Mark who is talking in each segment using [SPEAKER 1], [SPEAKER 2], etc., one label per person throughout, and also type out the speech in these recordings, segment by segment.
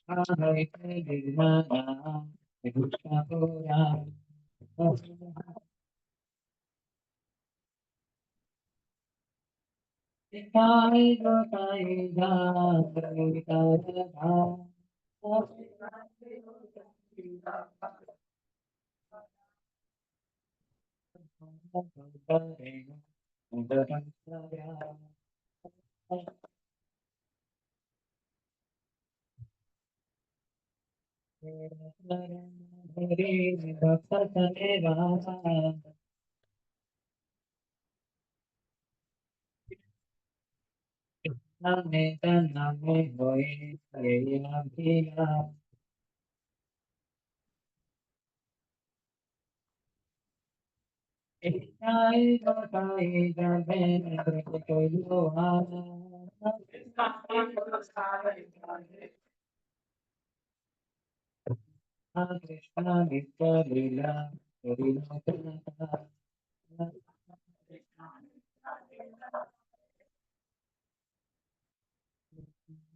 [SPEAKER 1] Hare Krishna, Krishna Pura. Sai Sai Name Name Boy, Krishna Nitya Lila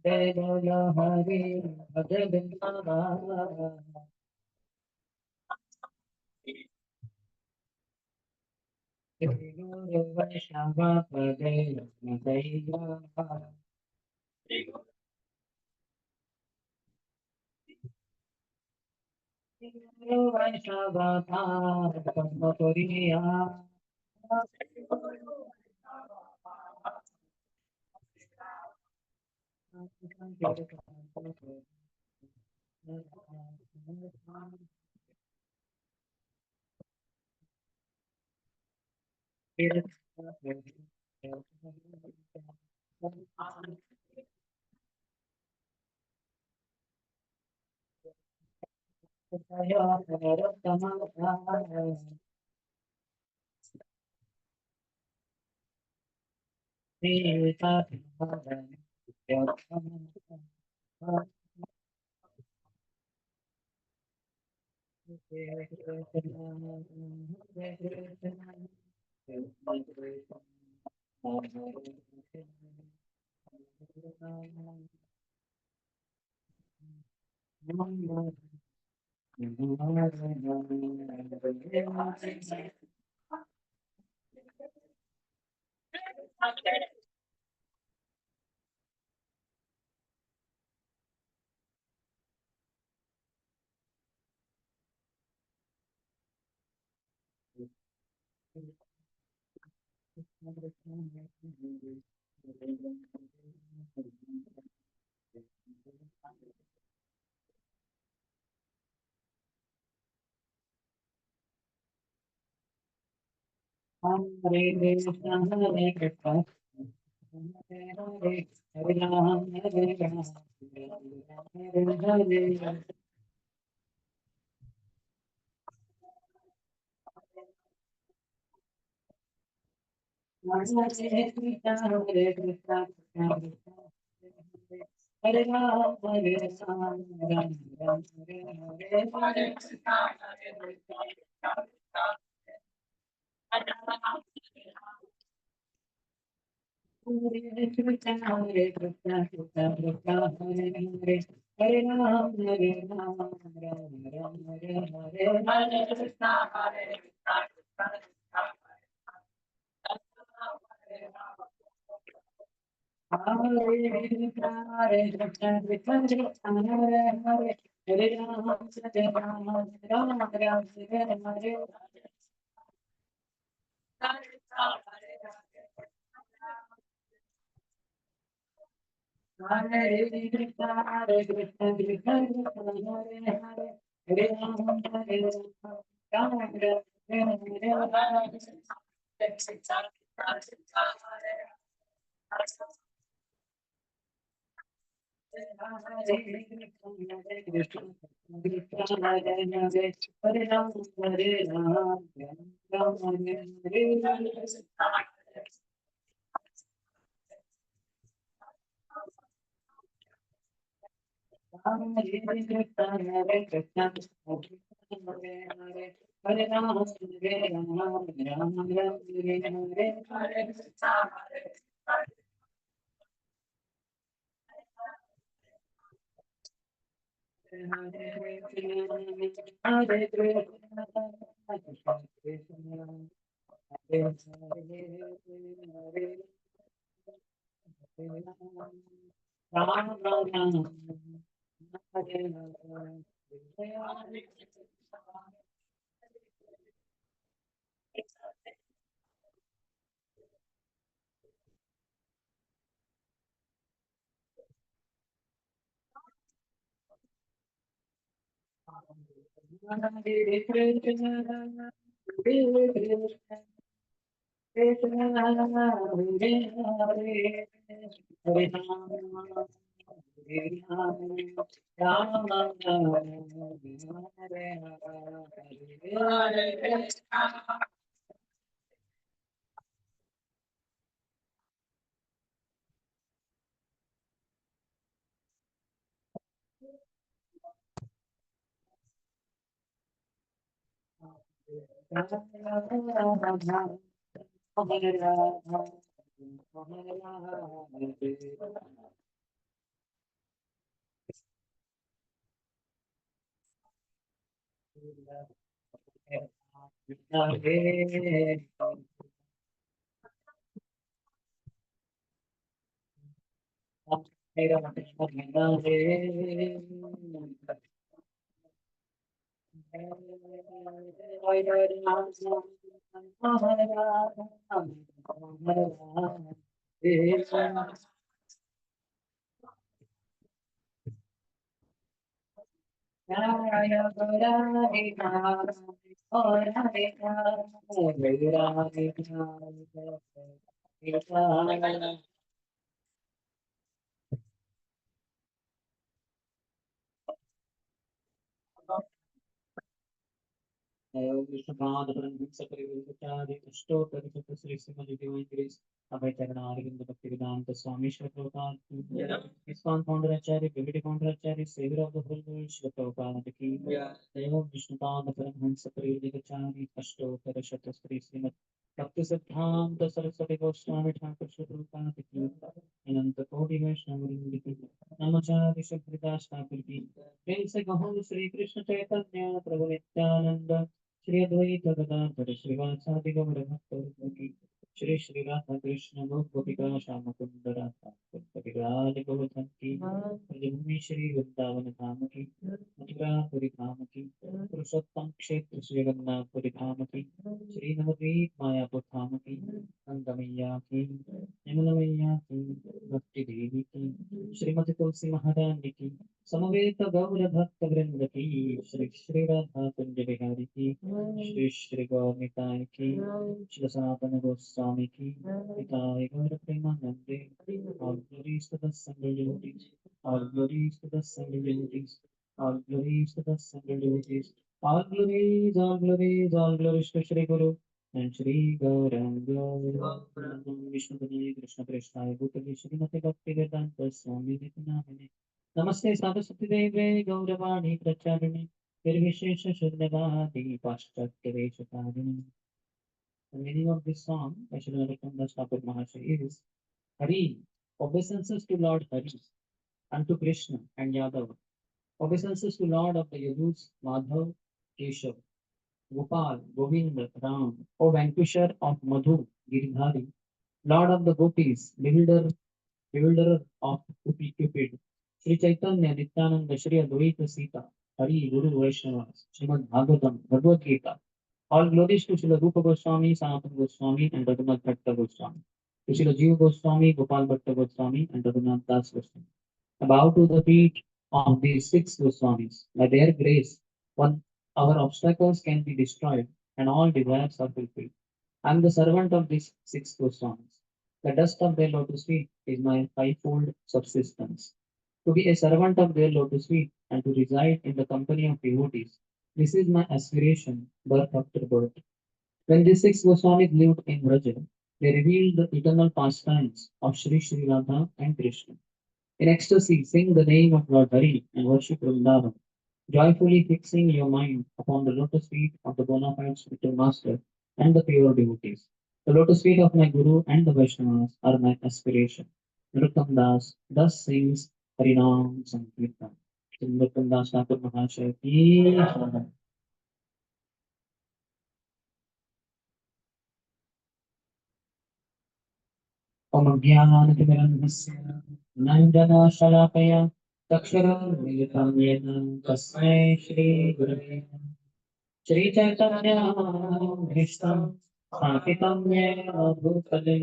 [SPEAKER 1] Devoya Hari Bhajabindana Guru Vaishnava Pade Nidaya Guru Vaishnava Pade Hare Krishna, Hare Krishna, Hare Hare, Hare Ram, Hare Ram, Hare Hare. Hare Krishna, Hare Krishna, Krishna Krishna, Hare Ram, Hare Ram, Ram Ram, Hare Hare. Hare Krishna, Hare Krishna, Krishna Krishna, Hare Hare, Hare Ram, Hare Ram, Ram Ram, Hare Hare. Hare Krishna, Hare Krishna, Krishna Krishna, Hare Hare, Hare Ram, Hare Ram, Ram Ram, Hare Hare. Hare Krishna, Hare Krishna, Krishna Krishna, Hare Hare, Hare Ram, Hare Ram, Ram Ram, Hare Hare. Hare Krishna, Krishna Krishna, Hare Hare, Ram Ram, Hare Hare. Hare Krishna, Hare Krishna, Krishna Hare Hare, Hare Rama, Hare Rama, Rama Hare Hare, Hare Krishna. Hare Rama, Hare Rama, Hare Vishnupada Brahmsa Parivrtachari Ashtottara Sri Srimad Divine Grace Abhay Charanarvind Bhakti Vedanta Swami Shri Prabhupada ISKCON Founder Acharya Divinity Founder Acharya Savior of the whole world Shri Prabhupada Ki Dev Vishnupada Brahmsa Parivrtachari Ashtottara Sri Srimad Bhakti Siddhanta Saraswati Goswami Thakur Shri Prabhupada Ki Ananta Koti Vaishnava Ki Namacharya Shri Haridas Thakur Ki Prem se कहो श्री कृष्ण चैतन्य प्रभु नित्यानंद श्री अद्वैत गदाधर श्रीवासादि गौर भक्तवृंद की श्री श्री राधा कृष्ण गोपिका श्याम कुंद राधा कपिराज गोवर्धन की ब्रजभूमि श्री वृंदावन धाम की मथुरापुरी धाम की पुरुषोत्तम क्षेत्र श्री रंगनाथपुरी धाम की श्री नवद्वीप मायापुर धाम की गंगमैया की यमुना मैया की भक्ति देवी की श्रीमती तुलसी महारानी की समवेत गौर भक्त वृंद की श्री श्री राधा कुंज बिहारी की श्री श्री गौर निताय की श्री सनातन गोस्वामी की निताय गौर प्रेमानंदे all glories to the assembled devotees all glories to the assembled devotees all glories to the assembled devotees all glories all glories all glories to Shri Guru and Shri Gauranga Vishnu Padani Krishna Prestaya Bhutali Shrimati Bhakti Vedanta Swami Nityamani Namaste Saraswati Deve Gauravani Pracharine Nirvishesha Shuddhavadi Paschatya Veshakarine. The meaning of this song, by Sri Narottam Thakur Mahasaya, is Hari, obeisances to Lord Hari, and to Krishna and Yadav, obeisances to Lord of the Yadus, Madhav, Keshav, Gopal, Govinda, Ram, O vanquisher of Madhu, Giridhari, Lord of the Gopis, bewilderer of Cupid, Sri Chaitanya, Nityananda, Sri Advaita Sita, Hari, Guru Vaishnavas, Srimad Bhagavatam, Bhagavad Gita. All glories to Srila Rupa Goswami, Sanatana Goswami, and Raghunath Bhatta Goswami. To Srila Jiva Goswami, Gopal Bhatta Goswami, and Raghunath Das Goswami. I bow to the feet of these six Goswamis. By their grace, one, our obstacles can be destroyed and all desires are fulfilled. I am the servant of these six Goswamis. The dust of their lotus feet is my fivefold subsistence. To be a servant of their lotus feet and to reside in the company of devotees, this is my aspiration, birth after birth. When these six Goswamis lived in Vraja, they revealed the eternal pastimes of Sri Sri Radha and Krishna. In ecstasy, sing the name of Lord Hari and worship Vrindavan, joyfully fixing your mind upon the lotus feet of the bona fide spiritual master and the pure devotees. The lotus feet of my Guru and the Vaishnavas are my aspiration. Narottam Das thus sings Harinam Sankirtan. Sundardas Thakur महाशय की जय। ओम ज्ञानतिमिरन्धस्य ज्ञानञ्जनशलाकया चक्षुरुन्मीलितं येन तस्मै श्रीगुरवे नमः। श्रीचैतन्यभीष्टं स्थापितं येन भूतले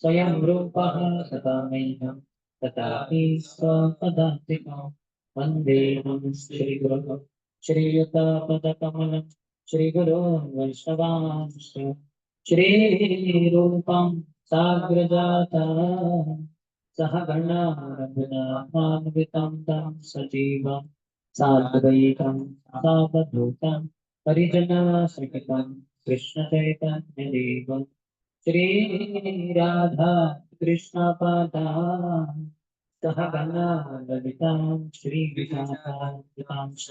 [SPEAKER 1] स्वयं रूपः तथा मह्यं तथापि स्वपदान्तिकं वन्देऽहं श्रीगुरुः श्रीयुतपदकमलं श्रीगुरो वैष्णवांश्च श्रीरूपं साग्रजातः सहगणा रघुनाथान्वितं तं सजीवं साद्वैतं सावधूतं परिजनसहितं कृष्णचैतन्यदेवं श्रीराधा कृष्णपादान् सहगणा ललितां श्रीविशाखान्वितांश्च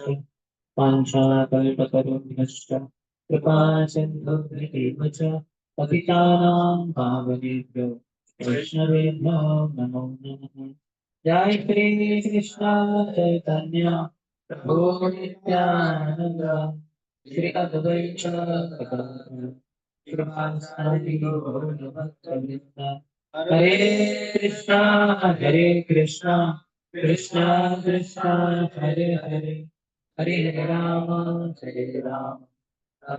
[SPEAKER 1] वाञ्छाकल्पतरुभ्यश्च कृपासिन्धुभ्येव च पतितानां पावनेभ्यो वैष्णवेभ्यो नमो नमः। जय श्री कृष्ण चैतन्य प्रभु नित्यानंद श्री अद्वैत गदाधर श्रीवासादि गौरभक्तवृंद हरे Krishna Krishna Krishna Hare Hare Hare Hare Ram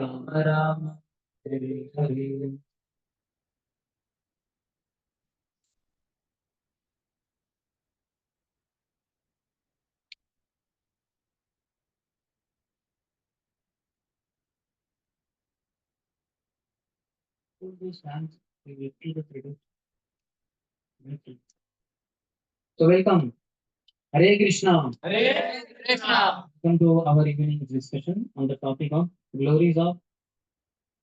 [SPEAKER 1] Ram Ram Hare Hare. So welcome. Hare Krishna. Hare Krishna. Welcome to our evening discussion on the topic of glories of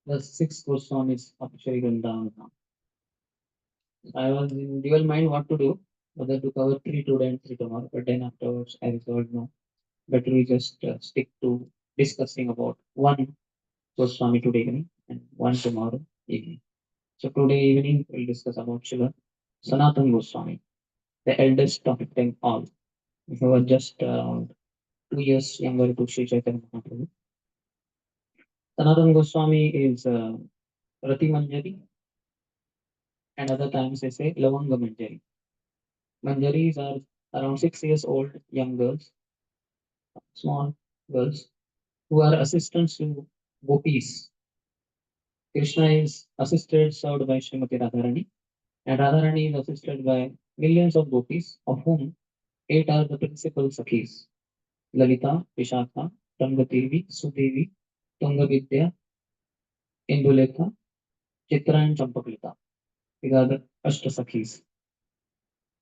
[SPEAKER 1] the six Goswamis of Shri Vrindavan. I was in dual mind what to do, whether to cover three today and three tomorrow, but then afterwards I resolved no, better we just stick to discussing about one Goswami today evening and one tomorrow evening. So today evening we'll discuss about Shiva Sanatana Goswami, the eldest of them all. He was just around 2 years younger to Sri Chaitanya Mahaprabhu. Sanatana Goswami is Rati Manjari, and other times they say Lavanga Manjari. Manjaris are around 6 years old young girls, small girls, who are assistants to gopis. Krishna is assisted, served by Srimati Radharani, and Radharani is assisted by millions of gopis, of whom eight are the principal Sakhis: Lalita, Vishakha, Rangadevi, Sudevi, Tungavidya, Indulekha, Chitra, and Champaklita. These are the Ashta Sakhis.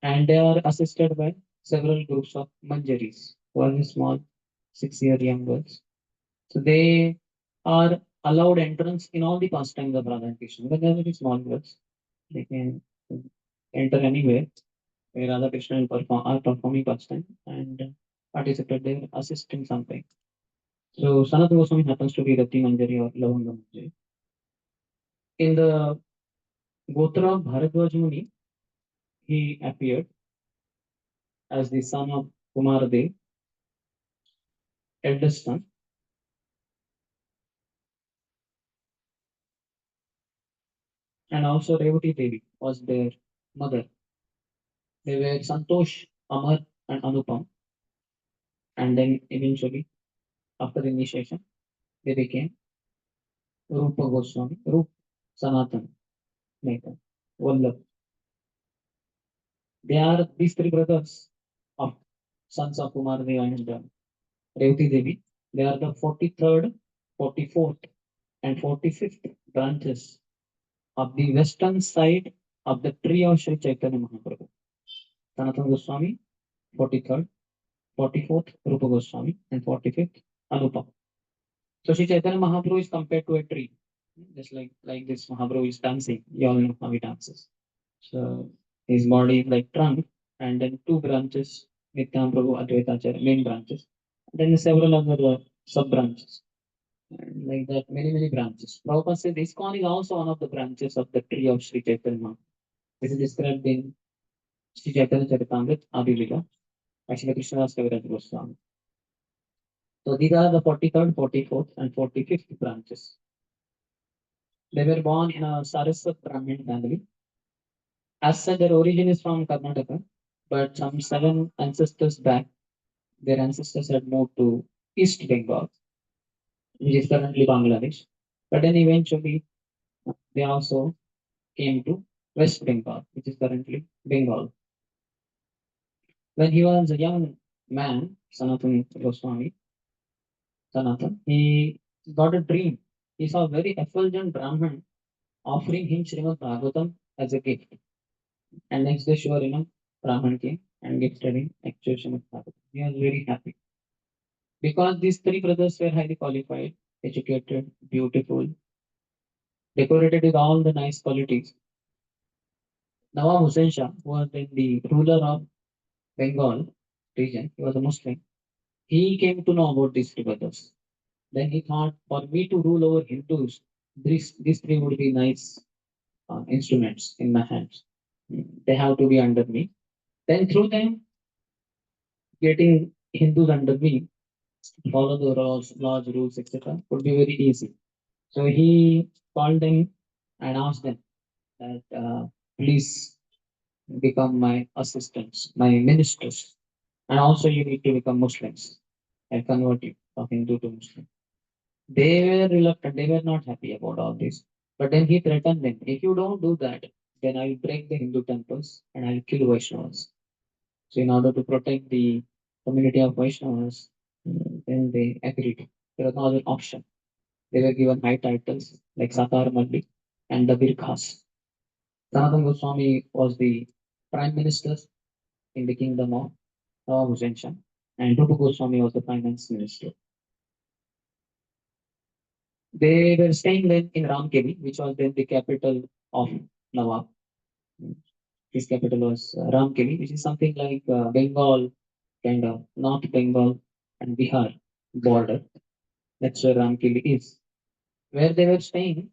[SPEAKER 1] And they are assisted by several groups of manjaris who are small 6 year young girls. So they are allowed entrance in all the pastimes of Radha and Krishna. But they are very small girls. They can enter anywhere where Radha Krishna are performing pastime and participate there, assist in something. So Sanatana Goswami happens to be Rati Manjari or Lavanga Manjari. In the Gotra of Bharadwaj Muni, he appeared as the son of Kumar Dev, eldest son, and also Revati Devi was their mother. They were Santosh, Amar, and Anupam, and then eventually, after initiation, they became Rupa Goswami, Rup Sanatan, later, Vallabh. They are these three brothers of sons of Kumar Devi and Revati Devi. They are the 43rd, 44th, and 45th branches of the western side of the tree of Sri Chaitanya Mahaprabhu. Sanatana Goswami, 43rd, 44th Rupa Goswami, and 45th Anupa. So Sri Chaitanya Mahaprabhu is compared to a tree. Just like this Mahaprabhu is dancing. You all know how he dances. So his body is like trunk, and then two branches, Nityananda Prabhu, Advaita Acharya, main branches. And then several other sub branches. And like that, many branches. Prabhupada says ISKCON is also one of the branches of the tree of Sri Chaitanya Mahaprabhu. This is described in Sri Chaitanya Charitamrita, Adi Lila, by Sri Krishnadas Kaviraj Goswami. So these are the 43rd, 44th, and 45th branches. They were born in a Saraswat Brahmin family. As said, their origin is from Karnataka, but some seven ancestors back, their ancestors had moved to East Bengal, which is currently Bangladesh. But then eventually they also came to West Bengal, which is currently Bengal. When he was a young man, Sanatana Goswami, Sanatan, he got a dream. He saw a very effulgent Brahmin offering him Srimad Bhagavatam as a gift. And next day, sure enough, Brahman came and gifted him actual Srimad Bhagavatam. He was very happy because these three brothers were highly qualified, educated, beautiful, decorated with all the nice qualities. Nawab Hussain Shah, who was then the ruler of Bengal region, he was a Muslim. He came to know about these three brothers. Then he thought, for me to rule over Hindus, these three would be nice instruments in my hands. They have to be under me. Then through them, getting Hindus under me, follow the laws, rules, etc., would be very easy. So he called them and asked them that please become my assistants, my ministers, and also you need to become Muslims. I convert you from Hindu to Muslim. They were reluctant, they were not happy about all this. But then he threatened them, if you don't do that, then I'll break the Hindu temples and I'll kill Vaishnavas. So in order to protect the community of Vaishnavas, then they agreed. There was no other option. They were given high titles like Satar Malli and the Birkhas. Sanatana Goswami was the prime minister in the kingdom of Hussain Shah, and Rupa Goswami was the finance minister. They were staying then in Ramkeli, which was then the capital of Nawab. His capital was Ramkeli, which is something like Bengal, kind of North Bengal and Bihar border. That's where Ramkeli is. Where they were staying,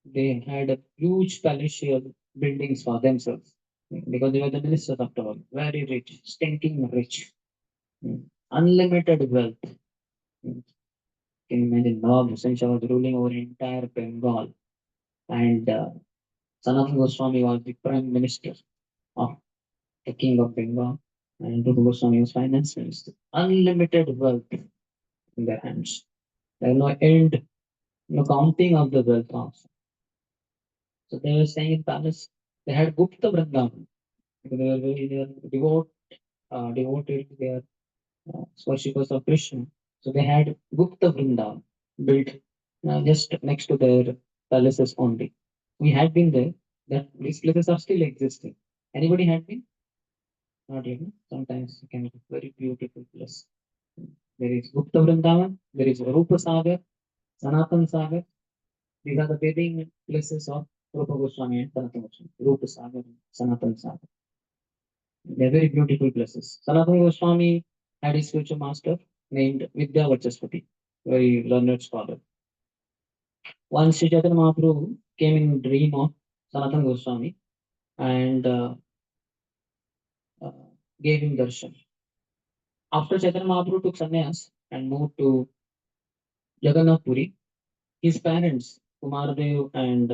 [SPEAKER 1] they had a huge palatial buildings for themselves because they were the ministers after all. Very rich, stinking rich, unlimited wealth. Can you imagine Nawab Hussain Shah was ruling over entire Bengal, and Sanatana Goswami was the prime minister of the king of Bengal, and Rupa Goswami was finance minister. Unlimited wealth in their hands. There was no end, no counting of the wealth also. So they were staying in palace. They had Gupta Vrindavan. They were devoted to their worshippers of Krishna. So they had Gupta Vrindavan built just next to their palaces only. We had been there. That these places are still existing. Anybody had been? Not yet. No? Sometimes it can be very beautiful place. There is Gupta Vrindavan. There is Rupa Sagar, Sanatan Sagar. These are the bathing places of Rupa Goswami and Sanatana Goswami. Rupa Sagar and Sanatan Sagar. They're very beautiful places. Sanatana Goswami had his future master named Vidya Vachaspati, very learned scholar. Once Sri Chaitanya Mahaprabhu came in dream of Sanatana Goswami and uh, gave him darshan. After Chaitanya Mahaprabhu took sannyas and moved to Jagannath Puri, his parents, Kumardev and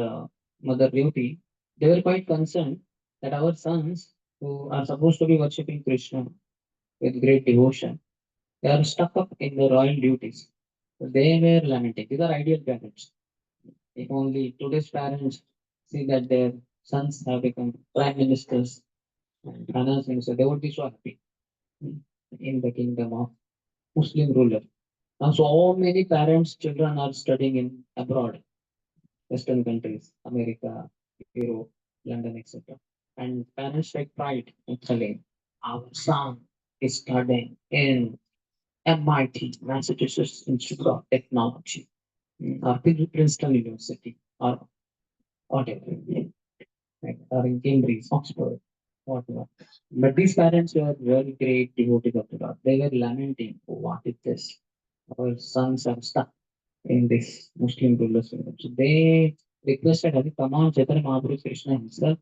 [SPEAKER 1] Mother Revati, they were quite concerned that our sons, who are supposed to be worshipping Krishna with great devotion, they are stuck up in the royal duties. So they were lamenting. These are ideal parents. If only today's parents see that their sons have become prime ministers and finance ministers, they would be so happy in the kingdom of Muslim ruler. Now, so many parents' children are studying in abroad, Western countries, America, Europe, London, etc. And parents take pride in telling our son is studying in MIT, Massachusetts Institute of Technology, or Princeton University, or whatever, right? Or in Cambridge, Oxford, whatever. But these parents were very great devotees of the Lord. They were lamenting, oh, what is this? Our sons are stuck in this Muslim rulers kingdom. So they requested Hari, come on, Chaitanya Mahaprabhu Krishna himself,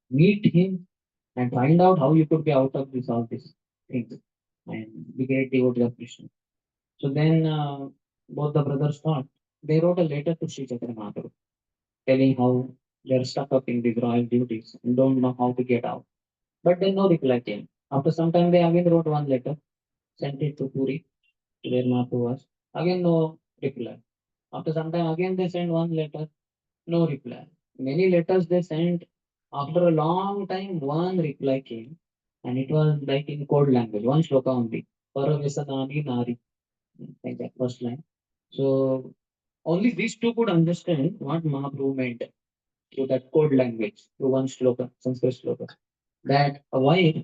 [SPEAKER 1] meet him and find out how you could be out of this all these things and be great devotee of Krishna. So then both the brothers thought, they wrote a letter to Sri Chaitanya Mahaprabhu telling how they're stuck up in these royal duties and don't know how to get out. But then no reply came. After some time, they again wrote one letter, sent it to Puri, to where Mahaprabhu was. Again, no reply. After some time, again they sent one letter, no reply. Many letters they sent. After a long time, one reply came, and it was like in code language, one shloka only. Paravesanani nari, like that first line. So only these two could understand what Mahaprabhu meant through that code language, through one shloka, Sanskrit shloka. That a wife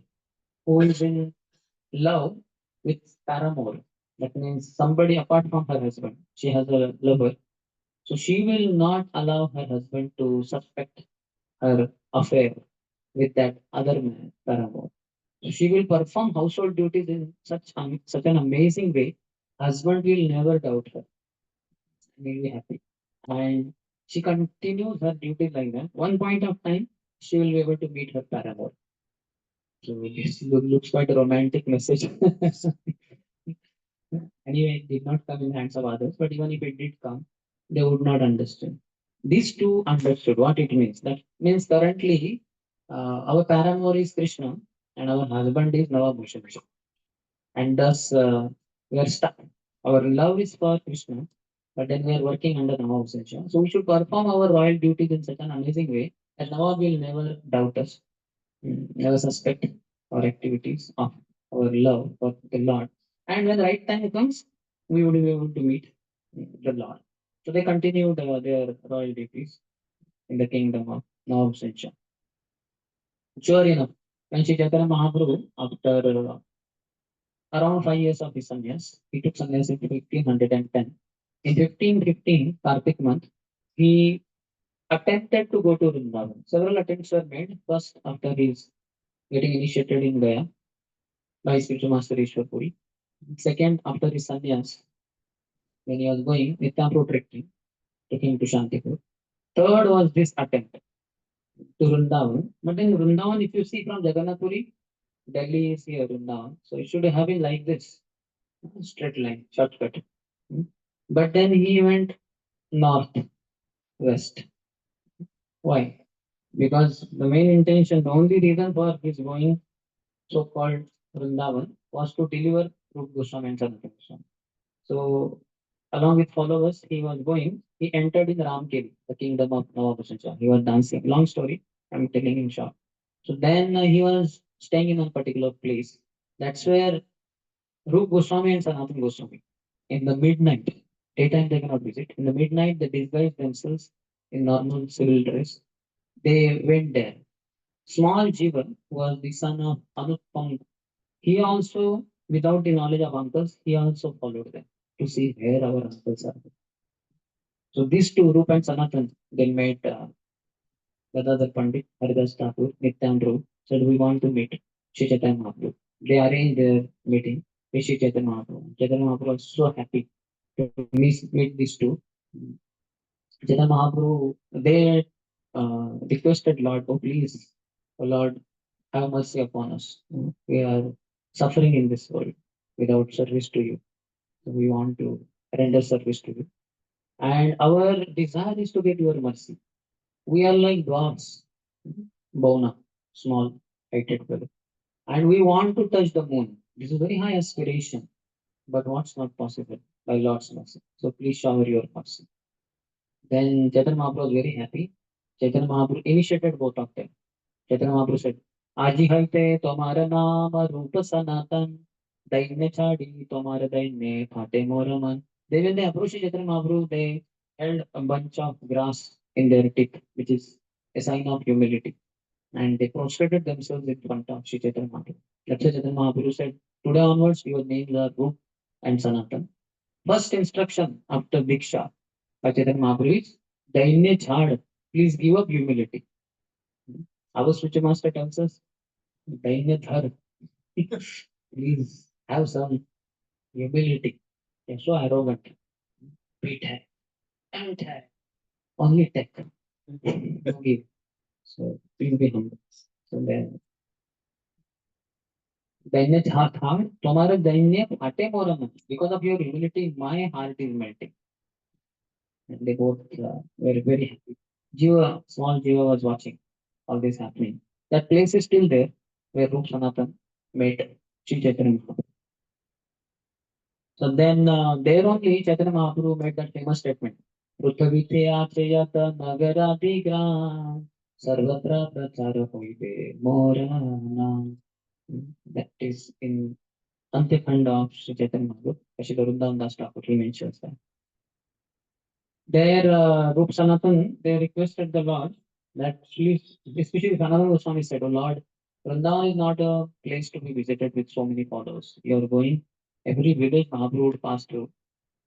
[SPEAKER 1] who is in love with paramour, that means somebody apart from her husband, she has a lover, so she will not allow her husband to suspect her affair with that other man, paramour. So she will perform household duties in such an amazing way, husband will never doubt her, will be happy. And she continues her duty like that. One point of time, she will be able to meet her paramour. So this looks quite a romantic message. Anyway, it did not come in the hands of others, but even if it did come, they would not understand. These two understood what it means. That means currently our paramour is Krishna and our husband is Navabhushan. And thus we are stuck. Our love is for Krishna, but then we are working under Navabhushan. So we should perform our royal duties in such an amazing way that Nawab will never doubt us, never suspect our activities of our love for the Lord. And when the right time comes, we would be able to meet the Lord. So they continued their royal duties in the kingdom of Nawab Sincha. Sure enough, when Sri Chaitanya Mahaprabhu, after around 5 years of his sannyas, he took sannyas in 1510. In 1515, Kartik month, he attempted to go to Vrindavan. Several attempts were made. First, after his getting initiated in Gaya by spiritual master Ishwar Puri. Second, after his sannyas, when he was going Nityanpur trekking, taking to Shantipur. Third was this attempt to Vrindavan. But in Vrindavan, if you see from Jagannath Puri, Delhi is here, Vrindavan. So it should have been like this, straight line, shortcut. Hmm. But then he went north, west. Why? Because the main intention, the only reason for his going so-called Vrindavan was to deliver Rupa Goswami and Sanatana Goswami. So, along with followers, he was going. He entered in Ramkeli, the kingdom of Navabhushan. He was dancing. Long story. I'm telling in short. So then he was staying in a particular place. That's where Rup Goswami and Sanatana Goswami, in the midnight, daytime they cannot visit. In the midnight, they disguised themselves in normal civil dress. They went there. Small Jivan was the son of Anupam. He also, without the knowledge of uncles, he also followed them to see where our uncles are. So these two, Rup and Sanatan, they met Gadadhar Pandit, Haridas Thakur, Nityan said, we want to meet Shri Chaitanya Mahaprabhu. They arranged their meeting with Shri Chaitanya Mahaprabhu. Chaitanya Mahaprabhu was so happy to meet these two. Chaitanya Mahaprabhu, they requested Lord, oh please, oh Lord, have mercy upon us. We are suffering in this world without service to you. So we want to render service to you. And our desire is to get your mercy. We are like gods, Bona, small, heighted fellow. And we want to touch the moon. This is very high aspiration, but what's not possible by Lord's mercy. So please shower your mercy. Then Chaitanya Mahaprabhu was very happy. Chaitanya Mahaprabhu initiated both of them. Chaitanya Mahaprabhu said, Aji haite tomara nama rupa sanatan, daine chadi tomara daine phate moraman. When they approached Chaitanya Mahaprabhu, they held a bunch of grass in their tip, which is a sign of humility. And they prostrated themselves in front of Sri Chaitanya Mahaprabhu. That's why Chaitanya Mahaprabhu said, today onwards, your names are Rup and Sanatan. First instruction after Diksha by Chaitanya Mahaprabhu is, Daine Chhad, please give up humility. Our spiritual master tells us, Daine Dhar, please have some humility. You're so arrogant. Beat hai, don't hai, only take. Don't give. So please be humble. So then दैन्य था तुम्हारा दैन्य फाटे मोर मन. Because of your humility, my heart is melting. And they both were very happy. Jiva, small Jiva was watching all this happening. That place is still there where Rup Sanatan met Sri Chaitanya Mahaprabhu. So then there only Chaitanya Mahaprabhu made that famous statement. पृथ्वीते आचयत नगरादिग्राम सर्वत्र प्रचार होइबे मोर नाम. That is in Antikhand of Sri Chaitanya Mahaprabhu. Ashika Vrindavan Das Thakur, he mentions that. There, Rup Sanatan, they requested the Lord that please, especially Sanatana Goswami said, "Oh Lord, Vrindavan is not a place to be visited with so many followers. You are going, every village Mahaprabhu would pass through.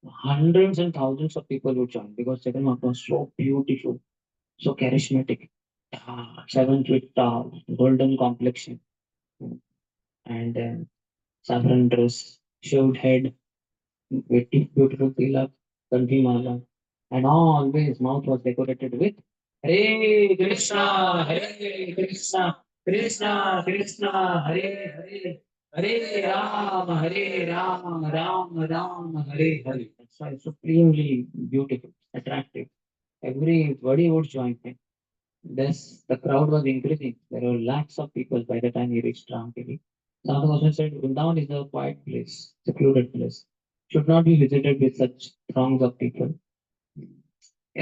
[SPEAKER 1] Hundreds and thousands of people would join because Chaitanya Mahaprabhu was so beautiful, so charismatic, 7 feet tall, golden complexion, and saffron dress, shaved head, beautiful tilak, kanthi mala, and always mouth was decorated with Hare Krishna, Hare Krishna, Krishna Krishna, Hare Hare, Hare Ram, Hare Ram, Ram Ram, Hare Hare. That's why supremely beautiful, attractive. Everybody would join him. Thus, the crowd was increasing. There were lakhs of people by the time he reached Ramgiri. Sadhu also said, Vrindavan is a quiet place, secluded place. Should not be visited with such throngs of people.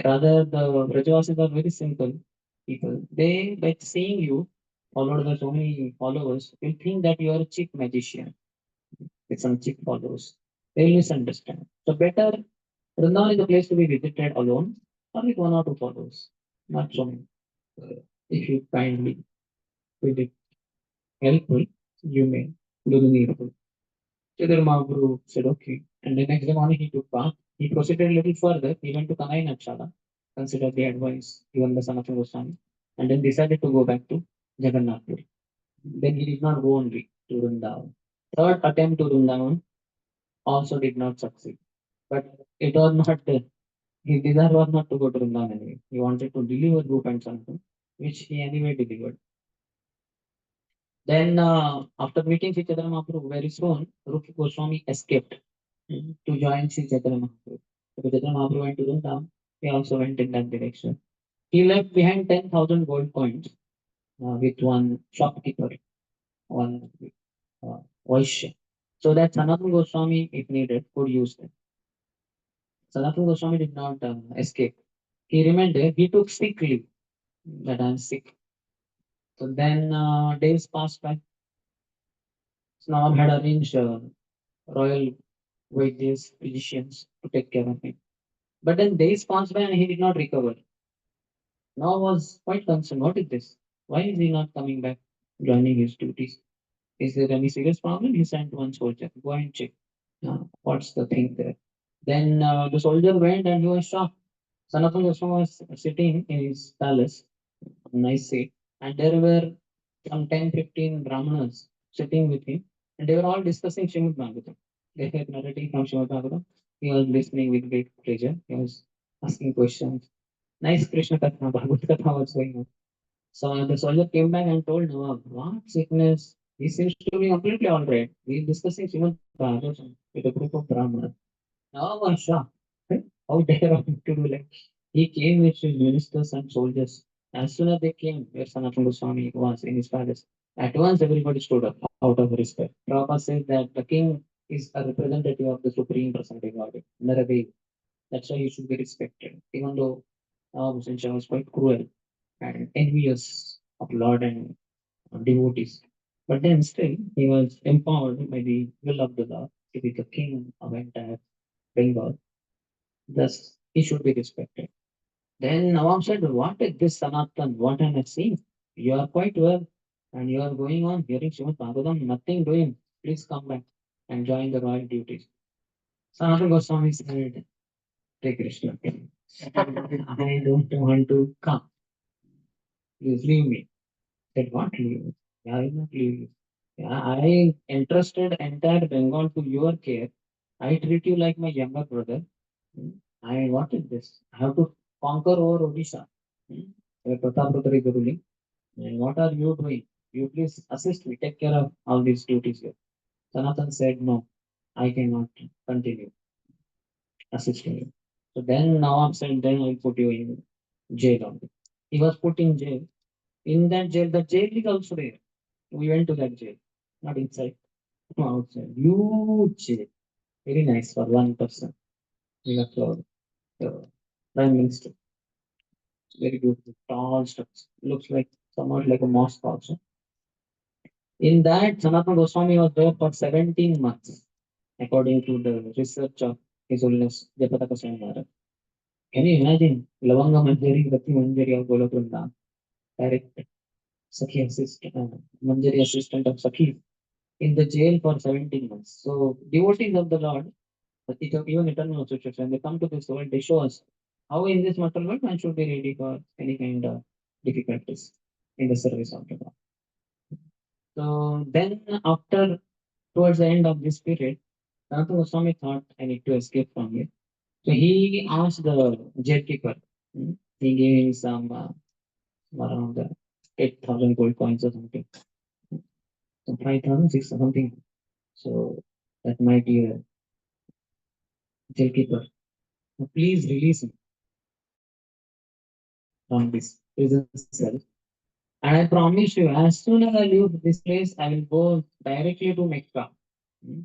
[SPEAKER 1] Rather, the Brajavasis are very simple people. They, by seeing you, followed by so many followers, will think that you are a cheap magician with some cheap followers. They will misunderstand. So better, Vrindavan is a place to be visited alone or with one or two followers, not so many. If you kindly will it helpful, you may do the needful. Chaitanya Mahaprabhu said, okay. And the next day morning he took bath. He proceeded a little further. He went to Kanai Nakshala, considered the advice given by Sanatana Goswami, and then decided to go back to Jagannath Puri. Then he did not go only to Vrindavan. Third attempt to Vrindavan also did not succeed. But it was not his desire was not to go to Vrindavan anyway. He wanted to deliver Rupa and Sanatana, which he anyway delivered. Then, after meeting Sri Chaitanya Mahaprabhu very soon, Rupa Goswami escaped to join Sri Chaitanya Mahaprabhu. So Chaitanya Mahaprabhu went to Vrindavan. He also went in that direction. He left behind 10,000 gold coins with one shopkeeper, one Vaishya, so that Sanatana Goswami, if needed, could use them. Sanatana Goswami did not escape. He remained there. He took sick leave that I'm sick. So then days passed by. Snowab had arranged royal wages, physicians to take care of him. But then days passed by and he did not recover. Now was quite concerned. What is this? Why is he not coming back, joining his duties? Is there any serious problem? He sent one soldier. Go and check. What's the thing there? Then the soldier went and he was shocked. Sanatana Goswami was sitting in his palace, a nice seat, and there were some 10, 15 brahmanas sitting with him, and they were all discussing Srimad Bhagavatam. They were narrating from Srimad Bhagavatam. He was listening with great pleasure. He was asking questions. Nice Krishna Katha, Bhagavad Katha was going on. So the soldier came back and told Nawab, what sickness? He seems to be completely all right. We are discussing Srimad Bhagavatam with a group of brahmanas. Nawab was shocked. How dare him to do like? He came with his ministers and soldiers. As soon as they came, where Sanatana Goswami was in his palace, at once everybody stood up out of respect. Prabhupada says that the king is a representative of the supreme personality of Godhead, Naradev. That's why he should be respected, even though Hussain Shah was quite cruel and envious of Lord and devotees. But then still, he was empowered by the will of the Lord to be the king of entire Bengal. Thus, he should be respected. Then Nawab said, what is this Sanatan? What am I seeing? You are quite well, and you are going on hearing Srimad Bhagavatam, nothing doing. Please come back and join the royal duties. Sanatana Goswami said, Hare Krishna. I don't want to come. Please leave me. Said, what leave? Yeah, I will not leave you. Yeah, I entrusted entire Bengal to your care. I treat you like my younger brother. Hmm. I what is this? I have to conquer over Odisha. Hmm. Pratapruta is ruling. And what are you doing? You please assist me, take care of all these duties here. Sanatan said, no, I cannot continue assisting you. So then Nawab said, then I'll put you in jail only. He was put in jail. In that jail, the jail is also there. We went to that jail, not inside, no, outside. Huge jail. Very nice for one person. We got the prime minister. Very beautiful, tall structure. Looks like somewhat like a mosque also. In that, Sanatana Goswami was there for 17 months, according to the research of His Holiness Japataka Swami Maharaj. Can you imagine? Lavanga Manjari, Rati Manjari of Golokunda, direct Sakhi assistant, Manjari assistant of Sakhi, in the jail for 17 months. So, devotees of the Lord, even eternal associates, when they come to this world, they show us how in this material world one should be ready for any kind of difficulties in the service of the God. So then after towards the end of this period, Sanatana Goswami thought I need to escape from here. So he asked the jailkeeper, he gave him some around 8,000 gold coins or something, so 5,000, 6,000, something. So that my dear jailkeeper, please release him from this prison cell. And I promise you, as soon as I leave this place, I will go directly to Mecca. Hmm.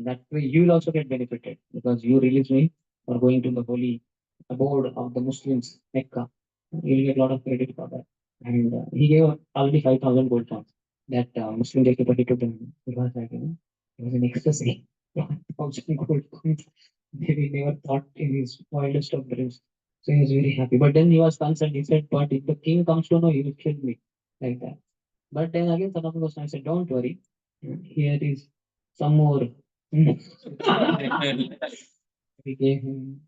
[SPEAKER 1] That way, you will also get benefited because you release me for going to the holy abode of the Muslims, Mecca. You will get a lot of credit for that. And he gave already 5,000 gold coins. That Muslim gatekeeper, he took them. It was like, it was an ecstasy. 1,000 gold coins. He never thought in his wildest of dreams. So he was very happy. But then he was concerned. He said, but if the king comes to know, he will kill me. Like that. But then again, Sanatana Goswami said, don't worry. Here is some more. We gave him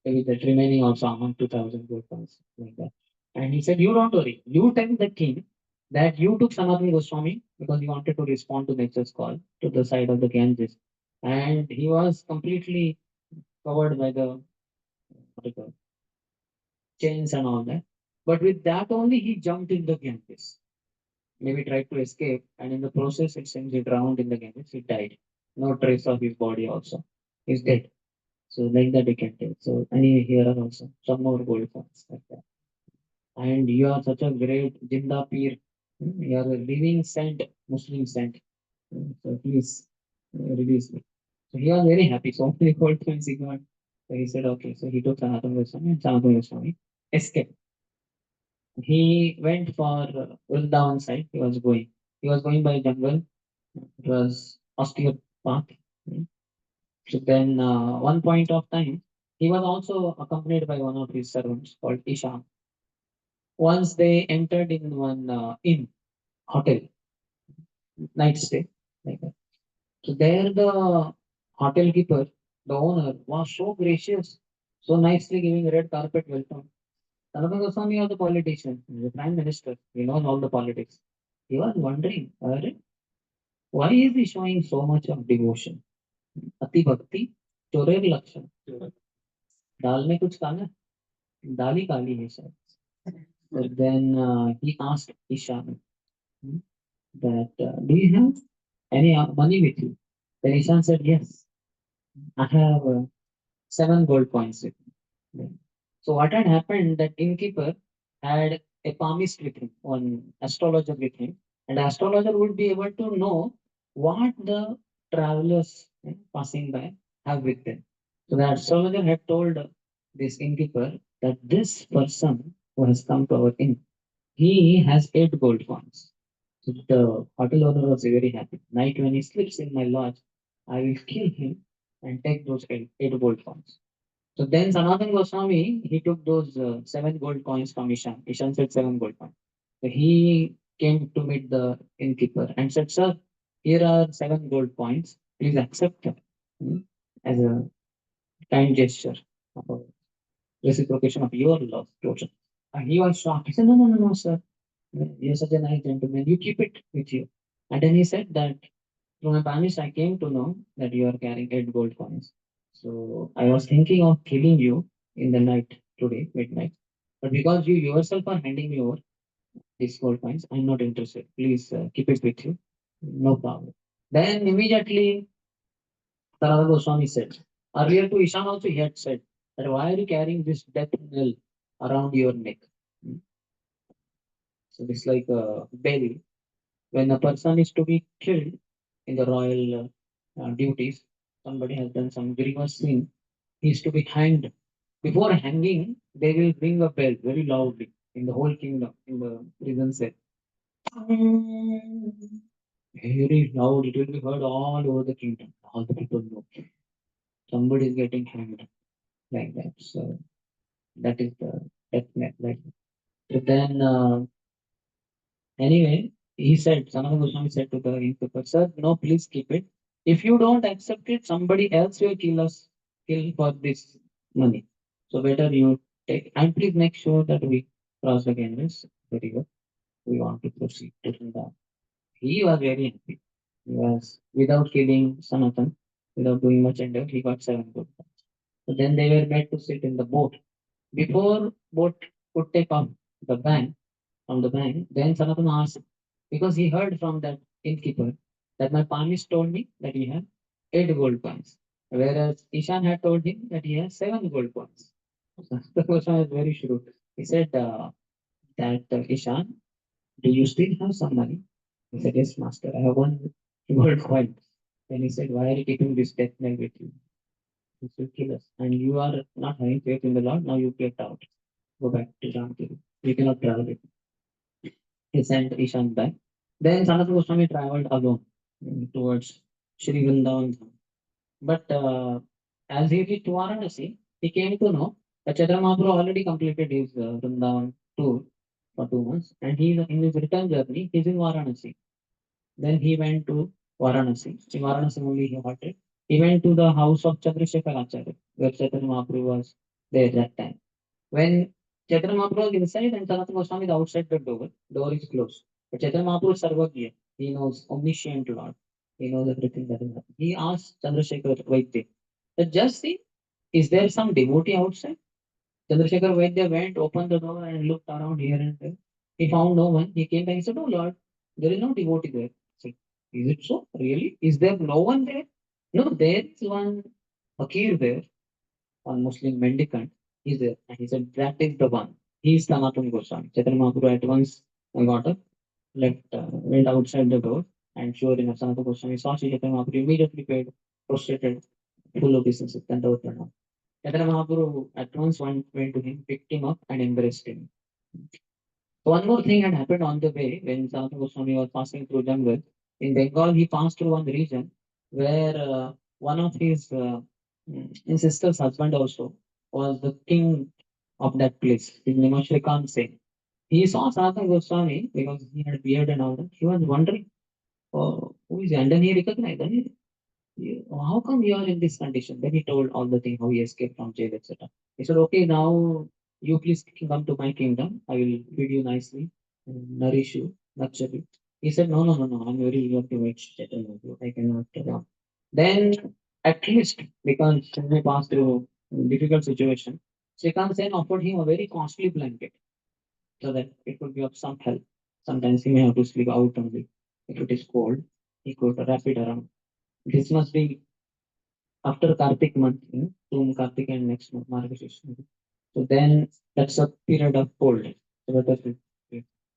[SPEAKER 1] maybe the remaining also among 2,000 gold coins. Like that. And he said, you don't worry. You tell the king that you took Sanatana Goswami because he wanted to respond to nature's call to the side of the Ganges. And he was completely covered by the what do you call it, chains and all that. But with that only, he jumped in the Ganges. Maybe tried to escape, and in the process, it seems he drowned in the Ganges. He died. No trace of his body also. He's dead. So like that you can tell. So and here are also some more gold coins like that. And you are such a great Jinda Peer. You are a living saint, Muslim saint. So please release me. So he was very happy. So many gold coins he got. So he said, okay. So he took Sanatana Goswami and Sanatana Goswami escaped. He went for Vrindavan side. He was going. He was going by jungle. It was austere path. So then, one point of time, he was also accompanied by one of his servants called Isha. Once they entered in one inn, hotel, night stay, like that. So there, the hotel keeper, the owner, was so gracious, so nicely giving red carpet welcome. Sanatana Goswami was the politician, the prime minister. He knows all the politics. He was wondering, "Arre, why is he showing so much of devotion? Ati bhakti, chorer lakshan. दाल में कुछ काला है? दाल ही काली है शायद." But then he asked Isha hmm, that, do you have any money with you? Then Ishan said, yes, I have 7 gold coins with me. So what had happened, that innkeeper had a palmist with him, one astrologer with him, and the astrologer would be able to know what the travelers passing by have with them. So the astrologer had told this innkeeper that this person who has come to our inn, he has 8 gold coins. So the hotel owner was very happy. Night when he sleeps in my lodge, I will kill him and take those eight gold coins. So then Sanatana Goswami, he took those 7 gold coins from Ishan. Ishan said 7 gold coins. So he came to meet the innkeeper and said, sir, here are 7 gold coins. Please accept them as a kind gesture of reciprocation of your love towards us. And he was shocked. He said, no, no, no, no, sir. You're such a nice gentleman. You keep it with you. And then he said that through my Spanish, I came to know that you are carrying 8 gold coins. So I was thinking of killing you in the night today, midnight. But because you yourself are handing me over, these gold coins. I'm not interested. Please keep it with you. No problem. Then immediately Sanatana Goswami said, earlier to Ishan also he had said that why are you carrying this death knell around your neck? Hmm. So it's like a bell. When a person is to be killed in the royal duties, somebody has done some grievous sin, he is to be hanged. Before hanging, they will ring a bell very loudly in the whole kingdom, in the prison cell. Very loud, it will be heard all over the kingdom. All the people know somebody is getting hanged like that. So that is the death net. Like so then, anyway, he said, Sanatana Goswami said to the innkeeper, sir, no, please keep it. If you don't accept it, somebody else will kill for this money. So better you take, and please make sure that we cross the canvas very well. We want to proceed to Vrindavan. He was very happy. He was, without killing Sanatan, without doing much endeavor, he got 7 good. So then they were made to sit in the boat. Before boat could take off the bank, from the bank, then Sanatana asked, because he heard from that innkeeper that my palmist told me that he had 8 gold coins, whereas Ishan had told him that he has 7 gold coins. The question was very shrewd. He said that Ishan, do you still have some money? He said, yes, master, I have 1 gold coin. Then he said, why are you keeping this death knife with you? It will kill us. And you are not having faith in the Lord, now you get out. Go back to Jamkiri. You cannot travel it. He sent Ishan back. Then Sanatana Goswami traveled alone towards Sri Vrindavan. But as he reached Varanasi, he came to know that Chaitanya Mahaprabhu already completed his Vrindavan tour for 2 months, and he in his return journey, he's in Varanasi. Then he went to Varanasi. In Varanasi only he halted. He went to the house of Chandrasekhar Acharya, where Chaitanya Mahaprabhu was there that time. When Chaitanya Mahaprabhu is inside and Sanatana Goswami is outside the door is closed. But Chaitanya Mahaprabhu is Sarvagya. He knows omniscient Lord. He knows everything that is happening. He asked Chandrasekhar Vaidya, that just see, is there some devotee outside? Chandrasekhar Vaidya went, opened the door and looked around here and there. He found no one. He came back and said, oh Lord, there is no devotee there. I said, is it so? Really? Is there no one there? No, there is one fakir there, one Muslim mendicant. He's there. And he said, that is the one. He is Sanatana Goswami. Chaitanya Mahaprabhu at once got up, went outside the door, and sure enough, Sanatana Goswami saw Sri Chaitanya Mahaprabhu, immediately paid, prostrated, full obeisance, and Chaitanya Mahaprabhu at once went to him, picked him up, and embraced him. One more thing had happened on the way when Sanatana Goswami was passing through jungle. In Bengal, he passed through one region where one of his sister's husband also was the king of that place. His name was Shrikant Singh. He saw Sanatana Goswami because he had beard and all that. He was wondering, oh, who is he? And then he recognized him. How come you are in this condition? Then he told all the thing, how he escaped from jail, etc. He said, okay, now you please come to my kingdom. I will feed you nicely, and nourish you, nurture you. He said, no, no, no, no, I'm very eager to meet Chaitanya. I cannot. Then, at least, because when we passed through a difficult situation, Srikant Sen offered him a very costly blanket so that it would be of some help. Sometimes he may have to sleep out only. If it is cold, he could wrap it around. This must be after Kartik month, soon Kartik and next month, Margashira. So then that's a period of cold. So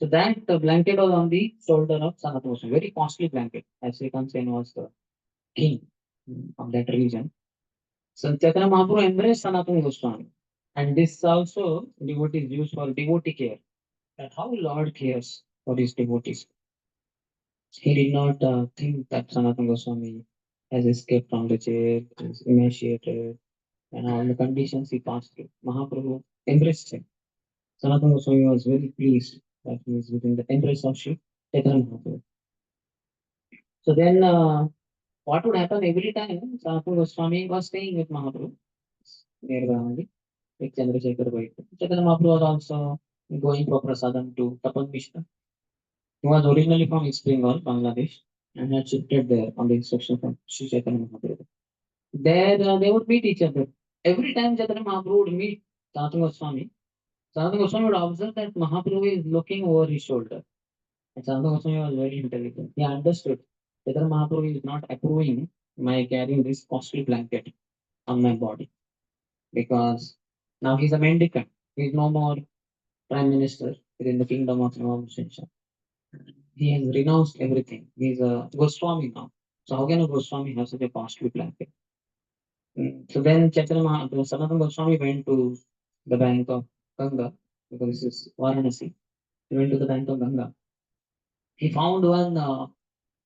[SPEAKER 1] so that blanket was on the shoulder of Sanatana Goswami, very costly blanket, as Srikant Sen was the king of that region. So Chaitanya Mahaprabhu embraced Sanatana Goswami. And this also devotees used for devotee care. That how Lord cares for his devotees. He did not think that Sanatana Goswami has escaped from the jail, is emaciated, and all the conditions he passed through. Mahaprabhu embraced him. Sanatana Goswami was very pleased that he is within the embrace of Shri Chaitanya Mahaprabhu. So then, what would happen every time Sanatana Goswami was staying with Mahaprabhu nearby only, with Chandrasekhar Vaidya. Chaitanya Mahaprabhu was also going for prasadam to Tapan Mishra. He was originally from East Bengal, Bangladesh, and had shifted there on the instruction from Sri Chaitanya Mahaprabhu. There, they would meet each other. Every time Chaitanya Mahaprabhu would meet Sanatana Goswami, Sanatana Goswami would observe that Mahaprabhu is looking over his shoulder. And Sanatana Goswami was very intelligent. He understood whether Mahaprabhu is not approving my carrying this costly blanket on my body because now he's a mendicant. He's no more prime minister within the kingdom of Navamsha. He has renounced everything. He's a Goswami now. So how can a Goswami have such a costly blanket? So then Sanatana Goswami went to the bank of Ganga because this is Varanasi. He went to the bank of Ganga. He found one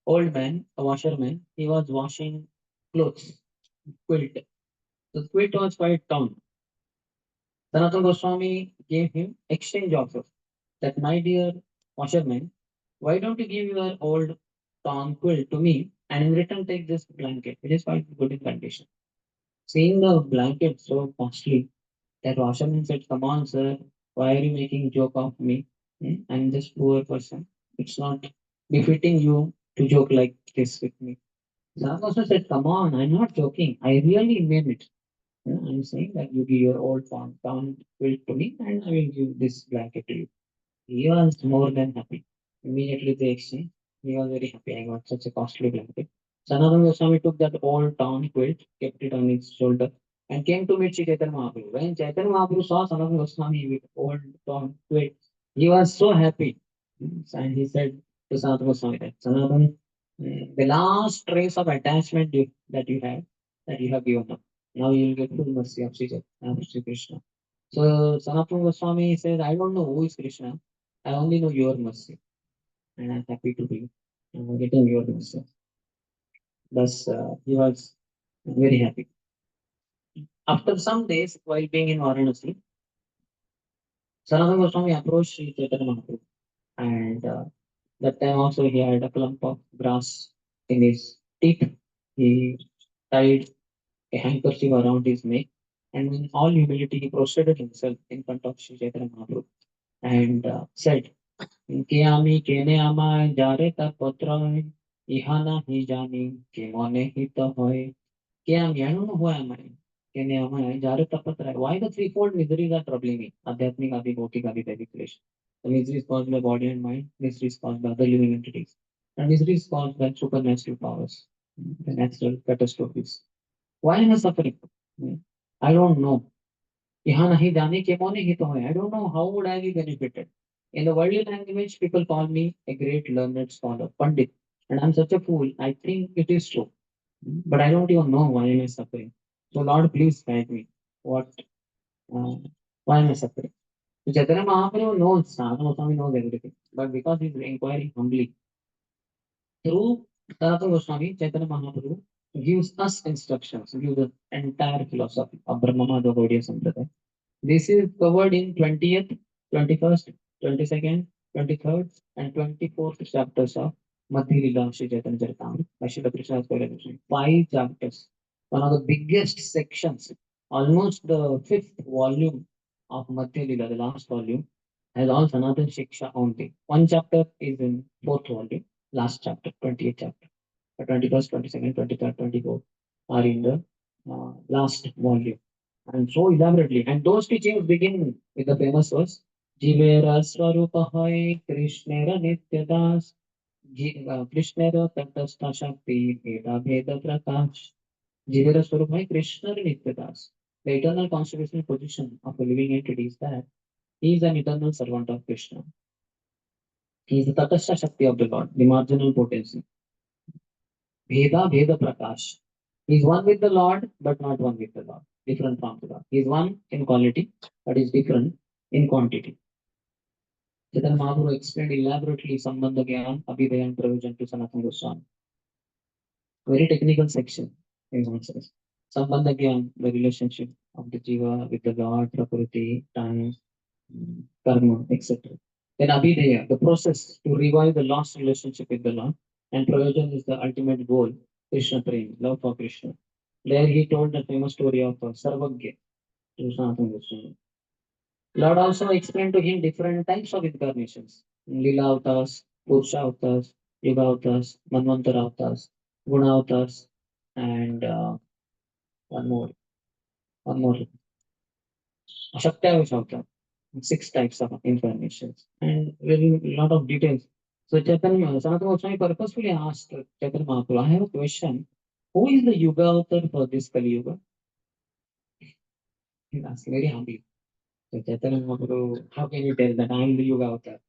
[SPEAKER 1] old man, a washerman. He was washing clothes, quilt. The quilt was quite torn. Sanatana Goswami gave him exchange offer that, my dear washerman, why don't you give your old torn quilt to me and in return take this blanket, which is quite good in condition. Seeing the blanket so costly, that washerman said, come on, sir, why are you making joke of me? I'm just poor person. It's not befitting you to joke like this with me. Sam also said, come on, I'm not joking. I really mean it. I'm saying that you give your old town quilt to me and I will give this blanket to you. He was more than happy. Immediately they exchanged. He was very happy. I got such a costly blanket. Sanatana Goswami took that old town quilt, kept it on his shoulder, and came to meet Sri Chaitanya Mahaprabhu. When Chaitanya Mahaprabhu saw Sanatana Goswami with old town quilt, he was so happy. And he said to Sanatana Goswami that Sanatana, the last trace of attachment that you had, that you have given up. Now you will get full mercy of Sri Chaitanya, Sri Krishna. So Sanatana Goswami says, I don't know who is Krishna. I only know your mercy, and I'm happy to be getting your mercy. Thus, he was very happy. After some days, while being in Varanasi, Sanatana Goswami approached Sri Chaitanya Mahaprabhu, and that time also he had a clump of grass in his teeth. He tied a handkerchief around his neck, and in all humility, he prostrated himself in front of Sri Chaitanya Mahaprabhu and said, कि आम्ही केने আমায় যারে তার পত্র হয় ইহা না হি জানি কে মনে হিত হয় কে আমি I don't know who am I কেনে আমায় যারে তার পত্র হয় why the threefold miseries are troubling me adhyatmic adi bhautik adi daivic creation the misery is caused by body and mind misery is caused by other living entities and misery is caused by supernatural powers the natural catastrophes why am I suffering I don't know यहाँ नहीं जाने के मौने ही तो है. I don't know how would I be benefited. In the worldly language, people call me a great learned scholar, Pandit, and I'm such a fool. I think it is true, but I don't even know why am I suffering. So Lord, please guide me. What? Uh, why am I suffering? So Chaitanya Mahaprabhu knows, Sanatana Goswami knows everything, but because he's inquiring humbly through Sanatana Goswami, Chaitanya Mahaprabhu gives us instructions, gives the entire philosophy of Brahmamada Gaudiya Sampradaya. This is covered in 20th, 21st, 22nd, 23rd, and 24th chapters of Madhya Lila Sri Chaitanya Charitamrita by Srila Krishnadas Kaviraj Goswami. 5 chapters. One of the biggest sections, almost the fifth volume of Madhya Lila, the last volume, has all Sanatana Shiksha only. One chapter is in fourth volume, last chapter, 28th chapter. The 21st, 22nd, 23rd, 24th are in the last volume and so elaborately. And those teachings begin with the famous verse Jivera Swarupa Hai Krishnera Nityadas Krishnera Tatastha Shakti Veda Veda Prakash Jivera Swarupa Hai Krishnera Nityadas. The eternal constitutional position of a living entity is that he is an eternal servant of Krishna. He is the Tatastha Shakti of the Lord, the marginal potency. Veda Veda Prakash. He is one with the Lord, but not one with the Lord. Different from the Lord. He is one in quality, but is different in quantity. Chaitanya Mahaprabhu explained elaborately Sambandha Gyan, Abhidaya and Prayojan to Sanatana Goswami. Very technical section in answers. Sambandha Gyan, the relationship of the Jiva with the Lord, Prakriti, time, karma, etc. Then Abhidaya, the process to revive the lost relationship with the Lord. And Prayojan is the ultimate goal, Krishna Prem, love for Krishna. There he told the famous story of Sarvagya to Sanatana Goswami. Lord also explained to him different types of incarnations. Lila avatars, Purusha avatars, Yuga avatars, Manvantara avatars, Guna avatars, and one more, Shakti avatar. 6 types of informations and very lot of details. So Chaitanya, Sanatana Goswami purposefully asked Chaitanya Mahaprabhu, I have a question. Who is the Yuga author for this Kali Yuga? He asked very humbly. So Chaitanya Mahaprabhu, how can you tell that I am the Yuga author?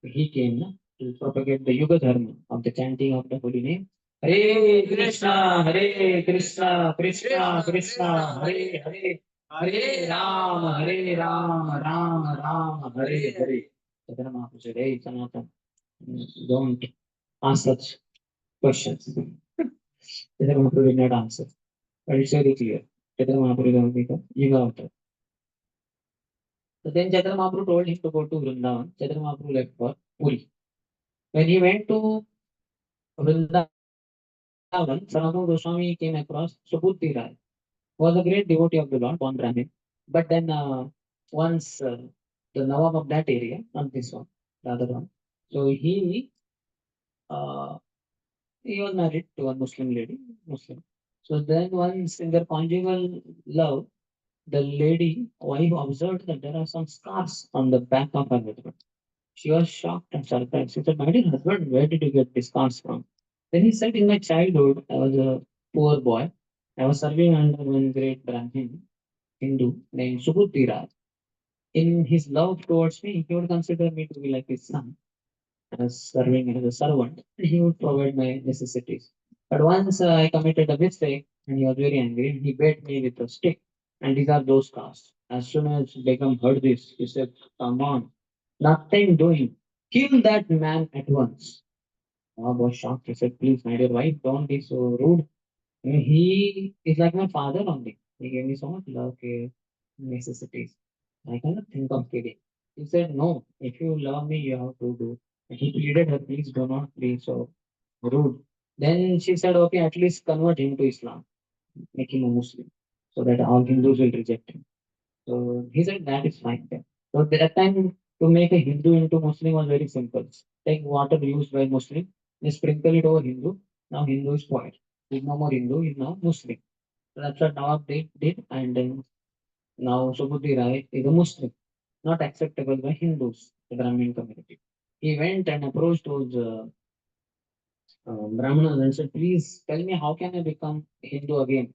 [SPEAKER 1] He came na, to propagate the Yuga Dharma of the chanting of the holy name. Hare Krishna, Krishna Krishna, Hare Hare, Hare Rama, Rama Rama, Hare Hare. Chaitanya Mahaprabhu said, hey, Sanatana, don't ask such questions. Chaitanya Mahaprabhu did not answer. But it's very clear. Chaitanya Mahaprabhu is the Yuga author. So then Chaitanya Mahaprabhu told him to go to Vrindavan. Chaitanya Mahaprabhu left for Puri. When he went to Vrindavan, Sanatana Goswami came across Subhuti Rai, who was a great devotee of the Lord, born Brahmin. But then once the Nawab of that area, not this one, the other one, so uh, he was married to a Muslim lady, Muslim. So then once in their conjugal love, the lady wife observed that there are some scars on the back of her husband. She was shocked and surprised. She said, my dear husband, where did you get these scars from? Then he said, in my childhood, I was a poor boy. I was serving under one great Brahmin Hindu named Subhuti Raj. In his love towards me, he would consider me to be like his son, as serving as a servant. He would provide my necessities. But once I committed a mistake, and he was very angry, he beat me with a stick. And these are those scars. As soon as Begum heard this, he said, come on, nothing doing. Kill that man at once. Nawab was shocked. He said, please, my dear wife, don't be so rude. He is like my father only. He gave me so much love, care, necessities. I cannot think of killing. He said, no, if you love me, you have to do. And he pleaded her, please do not be so rude. Then she said, okay, at least convert him to Islam, make him a Muslim, so that all Hindus will reject him. So he said, that is fine then. So at that time, to make a Hindu into Muslim was very simple. Take water used by Muslim, they sprinkle it over Hindu. Now Hindu is quiet. He's no more Hindu, he's now Muslim. So that's what Nawab did, and then now Subhuti Rai is a Muslim, not acceptable by Hindus, the Brahmin community. He went and approached those Brahmanas and said, please tell me how can I become Hindu again?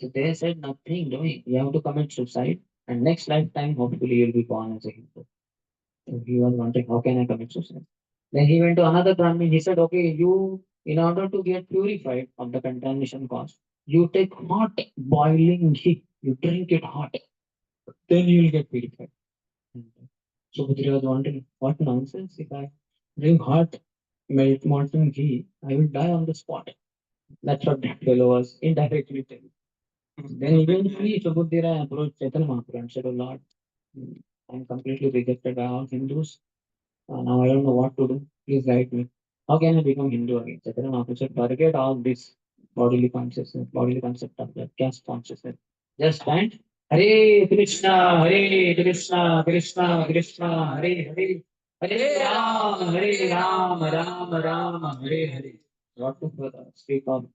[SPEAKER 1] So they said, nothing doing. You have to commit suicide, and next lifetime, hopefully, you'll be born as a Hindu. So he was wondering, how can I commit suicide? Then he went to another Brahmin. He said, okay, you, in order to get purified of the contamination cause, you take hot boiling ghee, you drink it hot, then you will get purified. And so Bhudri was wondering, what nonsense? If I drink hot molten ghee, I will die on the spot. That's what that fellow was indirectly telling. Then eventually Subhuddira approached Chaitanya Mahaprabhu and said, oh Lord, I'm completely rejected by all Hindus. Now I don't know what to do. Please guide me. How can I become Hindu again? Chaitanya Mahaprabhu said, forget all this bodily consciousness, bodily concept of that caste consciousness. Just stand. Hare Krishna, Krishna Krishna, Hare Hare, Hare Ram, Ram Ram, Hare Hare. What to speak of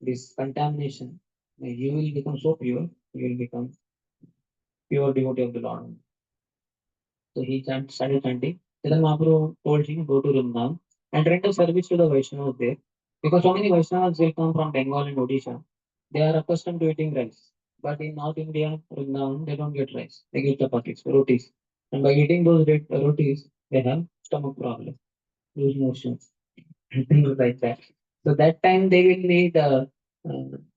[SPEAKER 1] this contamination? You will become so pure, you will become pure devotee of the Lord. So he started chanting. Then Mahaprabhu told him, go to Vrindavan and render service to the Vaishnavas there. Because so many Vaishnavas will come from Bengal and Odisha. They are accustomed to eating rice. But in North India, Vrindavan, they don't get rice. They get chapatis, rotis. And by eating those rotis, they have stomach problem, lose motions, and things like that. So that time they will need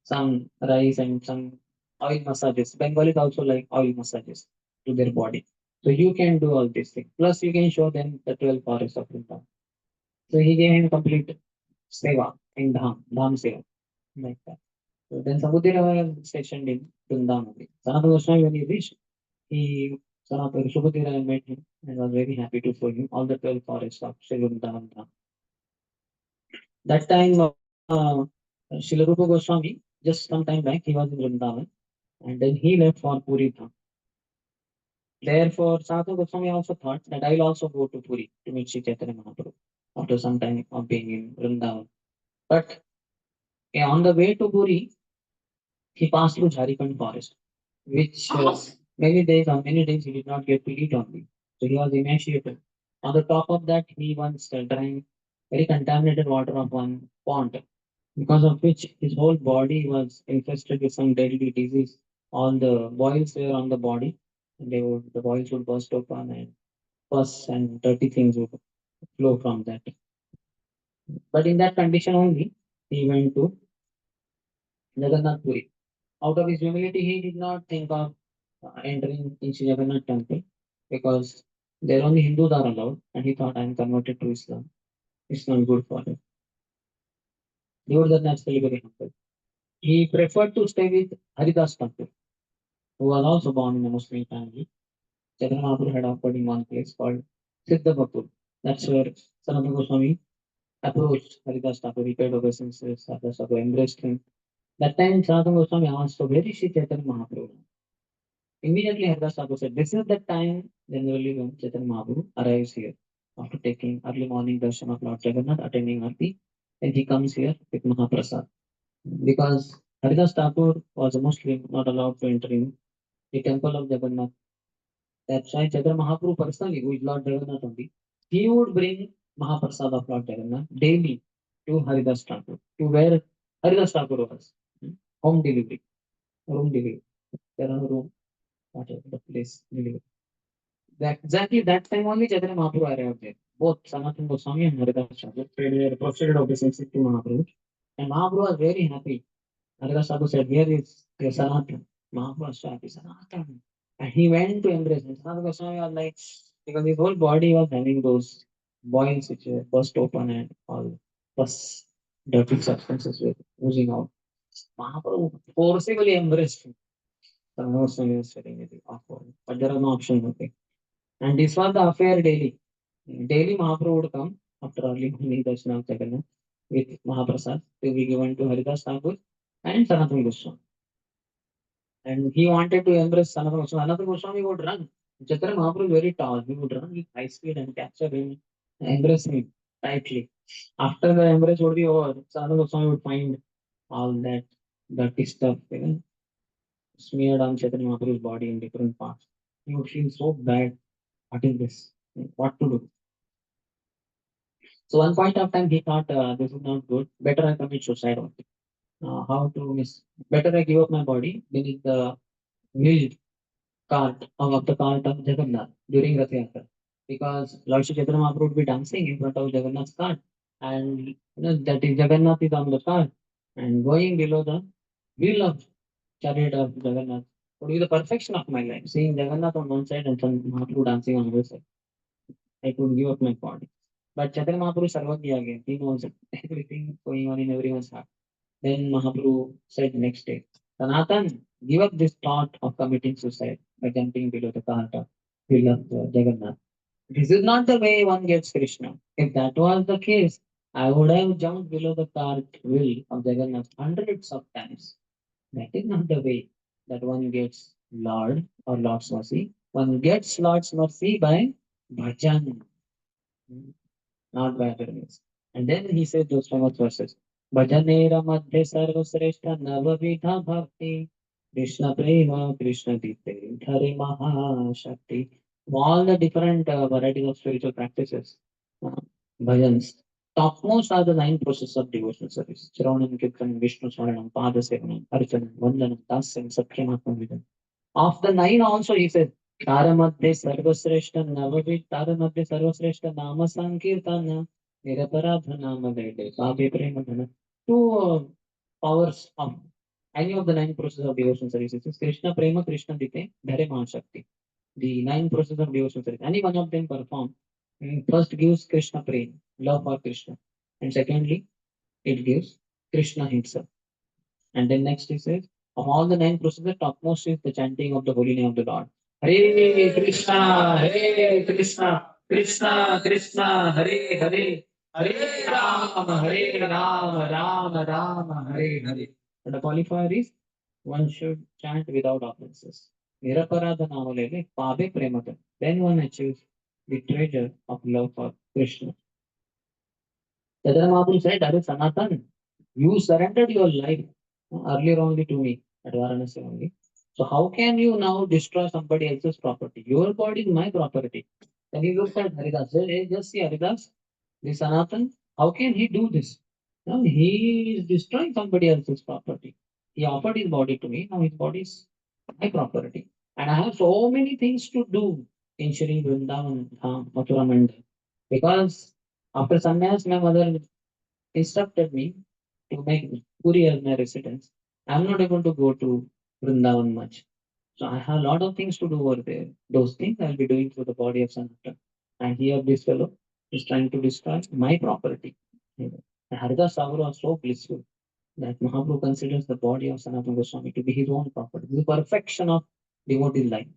[SPEAKER 1] some rice and some oil massages. Bengalis also like oil massages to their body. So you can do all these things. Plus you can show them the 12 forests of Vrindavan. So he gave him complete seva in Dham seva, like that. So then Samudira was stationed in Vrindavan only. Sanatana Goswami when he reached, he Sanatana Subhadira met him and was very happy to show him all the 12 forests of Sri Vrindavan. That time, Srila Rupa Goswami, just some time back, he was in Vrindavan, and then he left for Puri Dham. Therefore, Sanatana Goswami also thought that I will also go to Puri to meet Sri Chaitanya Mahaprabhu after some time of being in Vrindavan. But on the way to Puri, he passed through Jharkhand forest, which many days he did not get to eat only. So he was emaciated. On the top of that, he once drank very contaminated water of one pond, because of which his whole body was infested with some deadly disease. All the boils were on the body, and the boils would burst open, and pus and dirty things would flow from that. But in that condition only, he went to Jagannath Puri. Out of his humility, he did not think of entering into Jagannath temple, because there only Hindus are allowed, and he thought, I am converted to Islam. It's not good for him. He was naturally very humble. He preferred to stay with Haridas Thakur, who was also born in a Muslim family. Chaitanya Mahaprabhu had offered him one place called Siddhapur. That's where Sanatana Goswami approached Haridas Thakur. He paid obeisances. Haridas Thakur embraced him. That time, Sanatana Goswami asked, so where is Sri Chaitanya Mahaprabhu? Immediately, Haridas Thakur said, this is the time generally when Chaitanya Mahaprabhu arrives here. After taking early morning darshan of Lord Jagannath, attending Aarti, then he comes here with Mahaprasad. Because Haridas Thakur was a Muslim, not allowed to enter in the temple of Jagannath. That's why Chaitanya Mahaprabhu personally, who is Lord Jagannath only, he would bring Mahaprasad of Lord Jagannath daily to Haridas Thakur, to where Haridas Thakur was. Home delivery, room delivery. There are room, whatever the place delivery. Exactly that time only Chaitanya Mahaprabhu arrived there. Both Sanatana Goswami and Haridas Thakur paid their proceeded obeisance to Mahaprabhu. And Mahaprabhu was very happy. Haridas Thakur said, here is your Sanatana. Mahaprabhu was so happy, Sanatana. And he went to embrace him. Sanatana Goswami was like, because his whole body was having those boils which were burst open, and all pus, dirty substances were oozing out. Mahaprabhu forcibly embraced him. Sanatana Goswami was sitting with the awkward. But there was no option, okay. And this was the affair daily. Daily Mahaprabhu would come after early morning darshan of Jagannath with Mahaprasad to be given to Haridas Thakur and Sanatana Goswami. And he wanted to embrace Sanatana Goswami. Sanatana Goswami would run. Chaitanya Mahaprabhu is very tall. He would run with high speed and capture him, embrace him tightly. After the embrace would be over, Sanatana Goswami would find all that dirty stuff, smeared on Chaitanya Mahaprabhu's body in different parts. He would feel so bad. What is this? What to do? So one point of time he thought, this is not good. Better I commit suicide only. How to miss? Better I give up my body beneath the wheeled cart of the cart of Jagannath during Rath Yatra, because Lord Shri Chaitanya Mahaprabhu would be dancing in front of Jagannath's cart, and that is Jagannath is on the cart, and going below the wheel of chariot of Jagannath would be the perfection of my life. Seeing Jagannath on one side and Mahaprabhu dancing on the other side, I could give up my body. But Chaitanya Mahaprabhu Sarvagya again, he knows everything going on in everyone's heart. Then Mahaprabhu said next day, Sanatan, give up this thought of committing suicide by jumping below the cart of wheel of Jagannath. This is not the way one gets Krishna. If that was the case, I would have jumped below the cart wheel of Jagannath hundreds of times. That is not the way that one gets Lord or Lord's mercy. One gets Lord's mercy by bhajan, not by other means. And then he said those famous verses. Bhajanera madhya sarvasreshta navavidha bhakti Krishna prema Krishna dite dhare mahashakti. All the different varieties of spiritual practices, uh, bhajans. Topmost are the nine processes of devotional service. Shravanam, Kirtanam, Vishnu Smaranam, Pada Sevanam, Archanam, Vandanam, Dasyam, Sakyam, Atmavidam. Of the nine also he said, तारमध्ये सर्वश्रेष्ठ नवविध तारमध्ये सर्वश्रेष्ठ नाम संकीर्तन निरपराध नाम वेदे काव्य प्रेम धन. Two powers of any of the nine processes of devotional services is Krishna Prema, Krishna Dite, Dhare Mahashakti. The nine processes of devotional service. Any one of them perform. First gives Krishna Prema, love for Krishna. And secondly, it gives Krishna himself. And then next he says, of all the nine processes, topmost is the chanting of the holy name of the Lord. Hare Krishna, Hare Krishna, Krishna Krishna, Hare Hare, Hare Rama, Rama Rama, Hare Hare. And the qualifier is one should chant without offenses. Niraparada Namalele, Pabe Premata. Then one achieves the treasure of love for Krishna. Chaitanya Mahaprabhu said, Are Sanatan, you surrendered your life earlier only to me at Varanasi only. So how can you now destroy somebody else's property? Your body is my property. Then he looked at Haridas. Hey, just see Haridas, this Sanatan, how can he do this? No, he is destroying somebody else's property. He offered his body to me. Now his body is my property. And I have so many things to do in Shri Vrindavan, Mathura Mandal. Because after sannyas, my mother instructed me to make Puri as my residence. I'm not able to go to Vrindavan much. So I have a lot of things to do over there. Those things I'll be doing through the body of Sanatana. And here this fellow is trying to destroy my property. And Haridas Thakur was so blissful that Mahaprabhu considers the body of Sanatana Goswami to be his own property. The perfection of devotee life.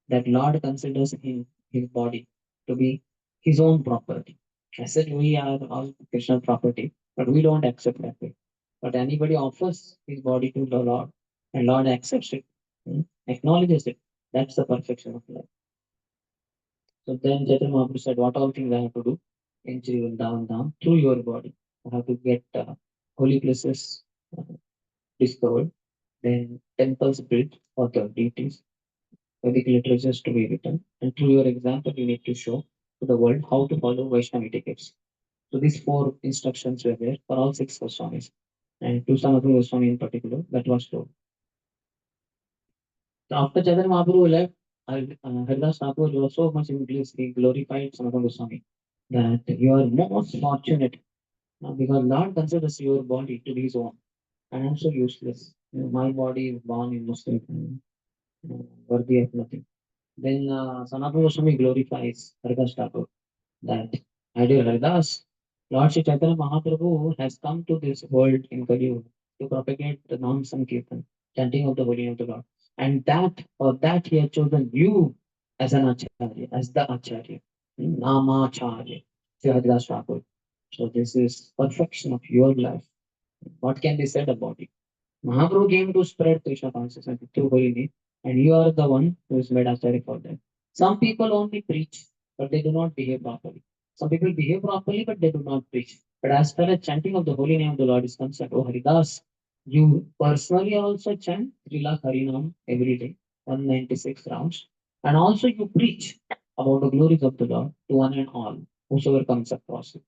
[SPEAKER 1] That Lord considers him, his body, to be his own property. I said we are all Krishna property, but we don't accept that way. But anybody offers his body to the Lord, and Lord accepts it, acknowledges it. That's the perfection of life. So then Chaitanya Mahaprabhu said, what all things I have to do in Sri Vrindavan Dham through your body. I have to get holy places uh, discovered, then temples built for the deities, Vedic literatures to be written, and through your example, you need to show to the world how to follow Vaishnava etiquettes. So these four instructions were there for all six Goswamis, and to Sanatana Goswami in particular, that was told. So after Chaitanya Mahaprabhu left, Haridas Thakur was so much in bliss, he glorified Sanatana Goswami that you are most fortunate because Lord considers your body to be his own, and I'm so useless. My body is born in Muslim family, worthy of nothing. Then Sanatana Goswami glorifies Haridas Thakur that, my dear Haridas, Lord Sri Chaitanya Mahaprabhu has come to this world in Kali Yuga to propagate the Nam Sankirtan, chanting of the holy name of the Lord. And that, for that, he has chosen you as an Acharya, as the Acharya, Namacharya, Sri Haridas Thakur. So this is perfection of your life. What can be said about it? Mahaprabhu came to spread Krishna consciousness through holy name, and you are the one who is made Acharya for them. Some people only preach, but they do not behave properly. Some people behave properly, but they do not preach. But as far as chanting of the holy name of the Lord is concerned, oh Haridas, you personally also chant 3 lakh Harinam every day, 196 rounds. And also you preach about the glories of the Lord to one and all, whosoever comes across you.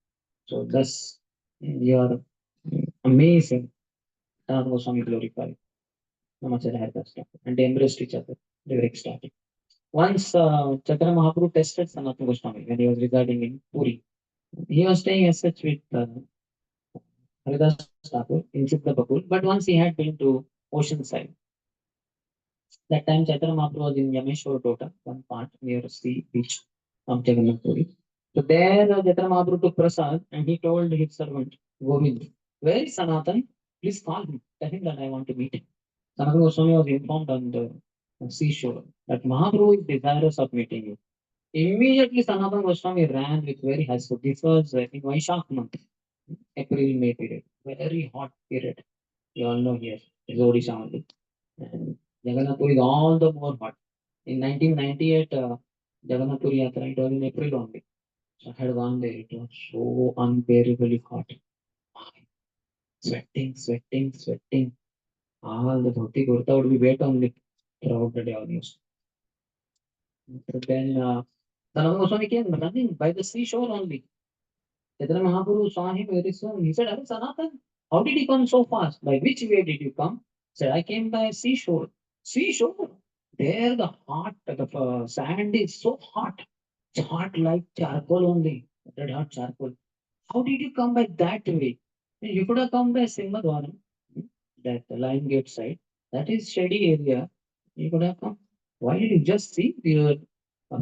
[SPEAKER 1] So thus, you are amazing. Sanatana Goswami glorified. Namacharya had that stuff. And they embraced each other. They were ecstatic. Once Chaitanya Mahaprabhu tested Sanatana Goswami when he was residing in Puri. He was staying as such with Haridas Thakur in Siddhabakul, but once he had been to Oceanside. That time Chaitanya Mahaprabhu was in Yameshwar Tota, one part near the sea beach of Jagannath Puri. So there Chaitanya Mahaprabhu took prasad and he told his servant, Govind, where is Sanatan? Please call him. Tell him that I want to meet him. Sanatana Goswami was informed on the seashore that Mahaprabhu is desirous of meeting you. Immediately, Sanatana Goswami ran with very high speed. This was in Vaishak month, April May period, very hot period. You all know here, is Odisha only. And Jagannath Puri is all the more hot. In 1998, Jagannath Puri Yatra, it was in April only. So I had gone there. It was so unbearably hot. Sweating, sweating, sweating. All the dhoti kurta would be wet only throughout the day almost. So then Sanatana Goswami came running by the seashore only. Chaitanya Mahaprabhu saw him very soon. He said, Are Sanatan, how did you come so fast? By which way did you come? He said, I came by seashore. Seashore? There the hot, the sand is so hot. It's hot like charcoal only. Red hot charcoal. How did you come by that way? You could have come by Simhadwaram, that Lion Gate side. That is shady area. You could have come. Why did you just see your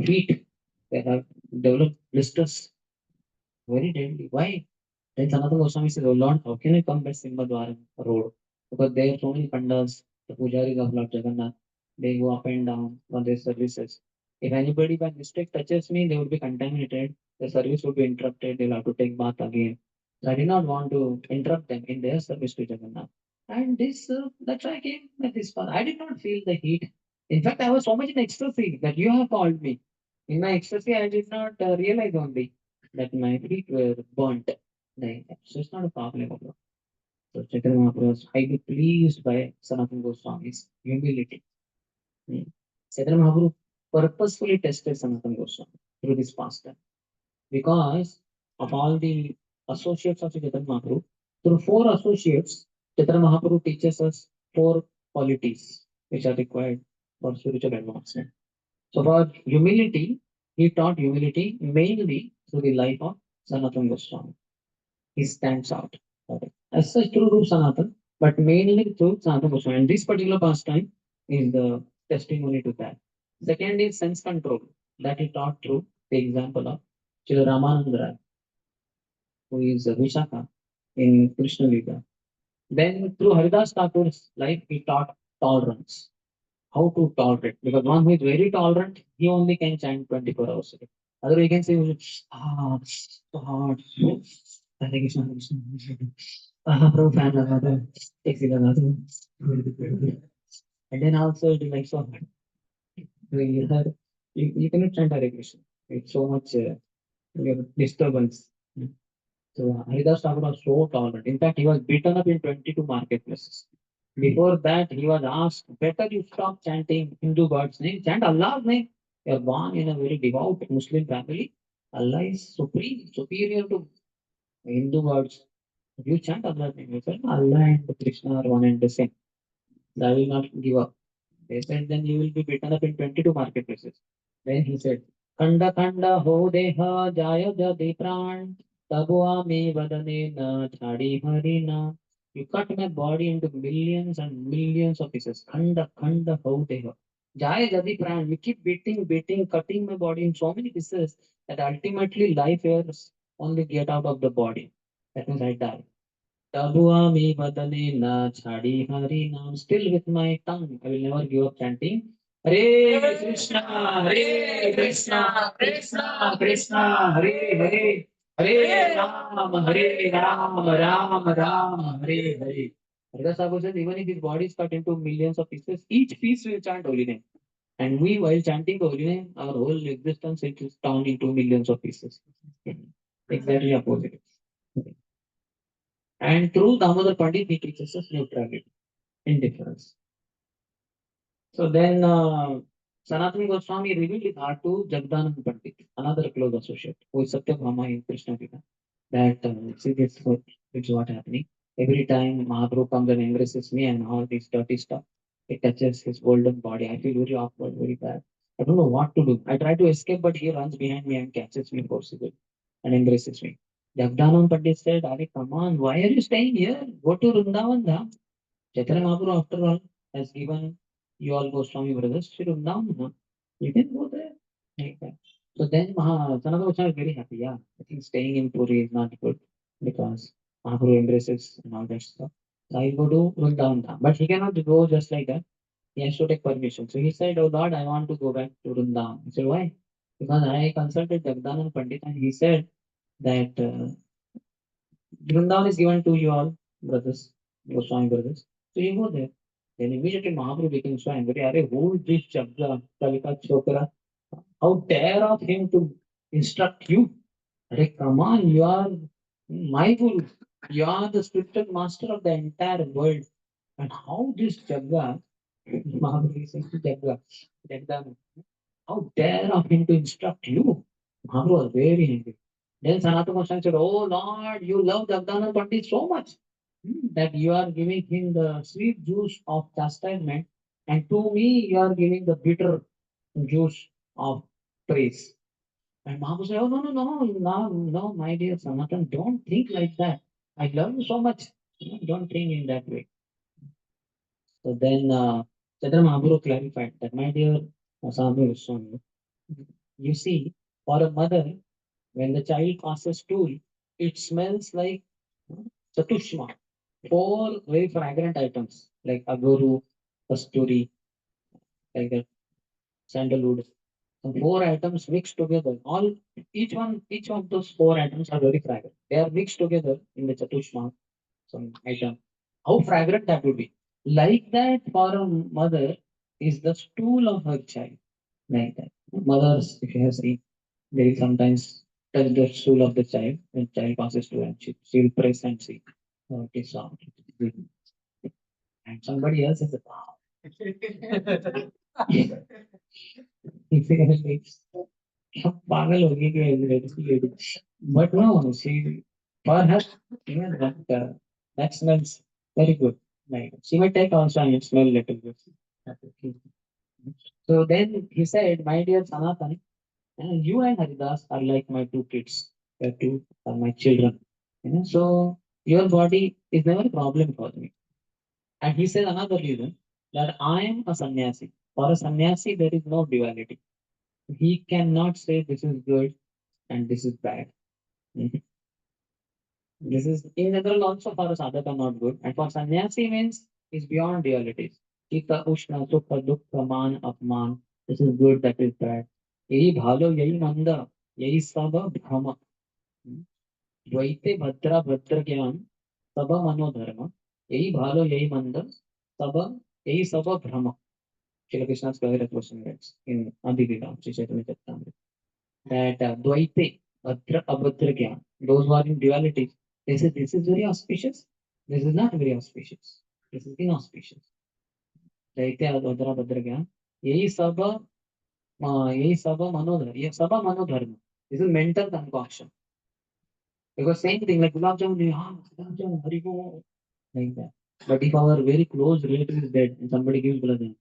[SPEAKER 1] feet? They have developed blisters. Very deadly. Why? Then Sanatana Goswami says, Oh Lord, how can I come by Simhadwaram road? Because there are so many pandas, the pujaris of Lord Jagannath. They go up and down on their services. If anybody by mistake touches me, they would be contaminated. The service would be interrupted. They'll have to take bath again. So I did not want to interrupt them in their service to Jagannath. And this, that's why I came at this far. I did not feel the heat. In fact, I was so much in ecstasy that you have called me. In my ecstasy, I did not realize only that my feet were burnt. Like, so it's not a problem. So Chaitanya Mahaprabhu was highly pleased by Sanatana Goswami's humility. Mm. Chaitanya Mahaprabhu purposefully tested Sanatana Goswami through this pastime because of all the associates of Chaitanya Mahaprabhu. Through four associates, Chaitanya Mahaprabhu teaches us four qualities which are required for spiritual advancement. So for humility, he taught humility mainly through the life of Sanatana Goswami. He stands out. Okay. As such, through Sanatana, but mainly through Sanatana Goswami. And this particular pastime is the testimony to that. Second is sense control that he taught through the example of Srila Ramananda Rai, who is Vishaka in Krishna Liga. Then through Haridas Thakur's life, he taught tolerance, how to tolerate. Because one who is very tolerant, he only can chant 24 hours a day. Otherwise, you can say, so hard. Hare Krishna, Hare Krishna, Hare Krishna. Prabhu fan lagado, taxi lagado. And then also it is like so hard. You cannot chant Hare Krishna. It's so much disturbance. So Haridas Thakur was so tolerant. In fact, he was beaten up in 22 marketplaces. Before that, he was asked, better you stop chanting Hindu God's name, chant Allah's name. You are born in a very devout Muslim family. Allah is supreme, superior to Hindu gods. If you chant Allah's name, you say Allah and Krishna are one and the same. I will not give up. They said, then you will be beaten up in 22 marketplaces. Then he said, Khanda khanda ho deha jaya jadi pran, tabua me vadane na chadi harina. You cut my body into millions and millions of pieces. Khanda khanda ho deha. Jaya jadi pran. You keep beating, cutting my body in so many pieces that ultimately life is only get out of the body. That means I die. Tabua me badane na chadi hari nam. Still with my tongue, I will never give up chanting. Hare Krishna, Krishna Krishna, Hare Hare, Hare Ram, Ram Ram, Hare Hare. Haridas Thakur says, even if his body is cut into millions of pieces, each piece will chant holy name. And we, while chanting the holy name, our whole existence it is torn into millions of pieces. Exactly opposite. And through Damodar Pandit, he teaches us neutrality, indifference. So then Sanatana Goswami revealed his heart to Jagdanand Pandit, another close associate, who is Satyabhama in Krishna Gita. That see this is what happening. Every time Mahaprabhu comes and embraces me and all this dirty stuff, it touches his golden body. I feel very awkward, very bad. I don't know what to do. I try to escape, but he runs behind me and catches me forcibly and embraces me. Jagdanand Pandit said, Are come on, why are you staying here? Go to Vrindavan Dham. Chaitanya Mahaprabhu, after all, has given you all Goswami brothers Sri Vrindavan. You can go there. Like that. So then Sanatana Goswami is very happy. Yeah, I think staying in Puri is not good because Mahaprabhu embraces and all that stuff. So I go to Vrindavan Dham. But he cannot go just like that. He has to take permission. So he said, Oh Lord, I want to go back to Vrindavan. He said, Why? Because I consulted Jagdanand Pandit and he said that Vrindavan is given to you all, brothers, Goswami brothers. So you go there. Then immediately Mahaprabhu became so angry. Are who is this Jagda, Kalika Chokra? How dare of him to instruct you? Are come on, you are my guru. You are the spiritual master of the entire world. And how this Jagga, Mahaprabhu is saying to Jagga, Jagda, how dare of him to instruct you? Mahaprabhu was very angry. Then Sanatana Goswami said, Oh Lord, you love Jagdana Pandit so much that you are giving him the sweet juice of chastisement, and to me you are giving the bitter juice of praise. And Mahaprabhu said, Oh no, my dear Sanatan, don't think like that. I love you so much. Don't think in that way. So then Chaitanya Mahaprabhu clarified that, my dear Swami Goswami, you see, for a mother, when the child passes stool, it smells like chatushma, four very fragrant items like agoru, kasturi, like that, sandalwood. So four items mixed together. Each of those four items are very fragrant. They are mixed together in the chatushma, some item. How fragrant that would be! Like that, for a mother, is the stool of her child. Like that. Mothers, if you have seen, they will sometimes touch the stool of the child when child passes to and she will press and see. Oh, it is soft. It is good. And somebody else is a wow. पागल होगी कि lady but no she for her that that smells very good like she might take also and smell little bit. So then he said, my dear Sanatana, you and Haridas are like my two kids. You two are my children. So your body is never a problem for me. And he said another reason that I am a sannyasi. For a sannyasi, there is no duality. He cannot say this is good and this is bad. Mhm. This is in general also for a sadhaka not good. And for sannyasi means is beyond dualities. Chita, Ushna, Sukha, Dukkha, Man, Apman. This is good, that is bad. यही भालो यही मंद यही सब भ्रम द्वैते भद्रा भद्र ज्ञान सब मनोधर्म यही भालो यही मंद सब यही सब भ्रम Srila Krishna's favorite question writes in Adivida, Sri Chaitanya Charitamrita, that Dvaite, Bhadra, Abhadra Gyan, those who are in duality, they say this is very auspicious, this is not very auspicious, this is inauspicious. Dvaite, Abhadra, Abhadra Gyan, यही सब यही सब मनोधर्म ये सब मनोधर्म this is mental concoction because same thing like gulab jamun gulab jamun hari go like that but if our very close relative is dead and somebody gives gulab jamun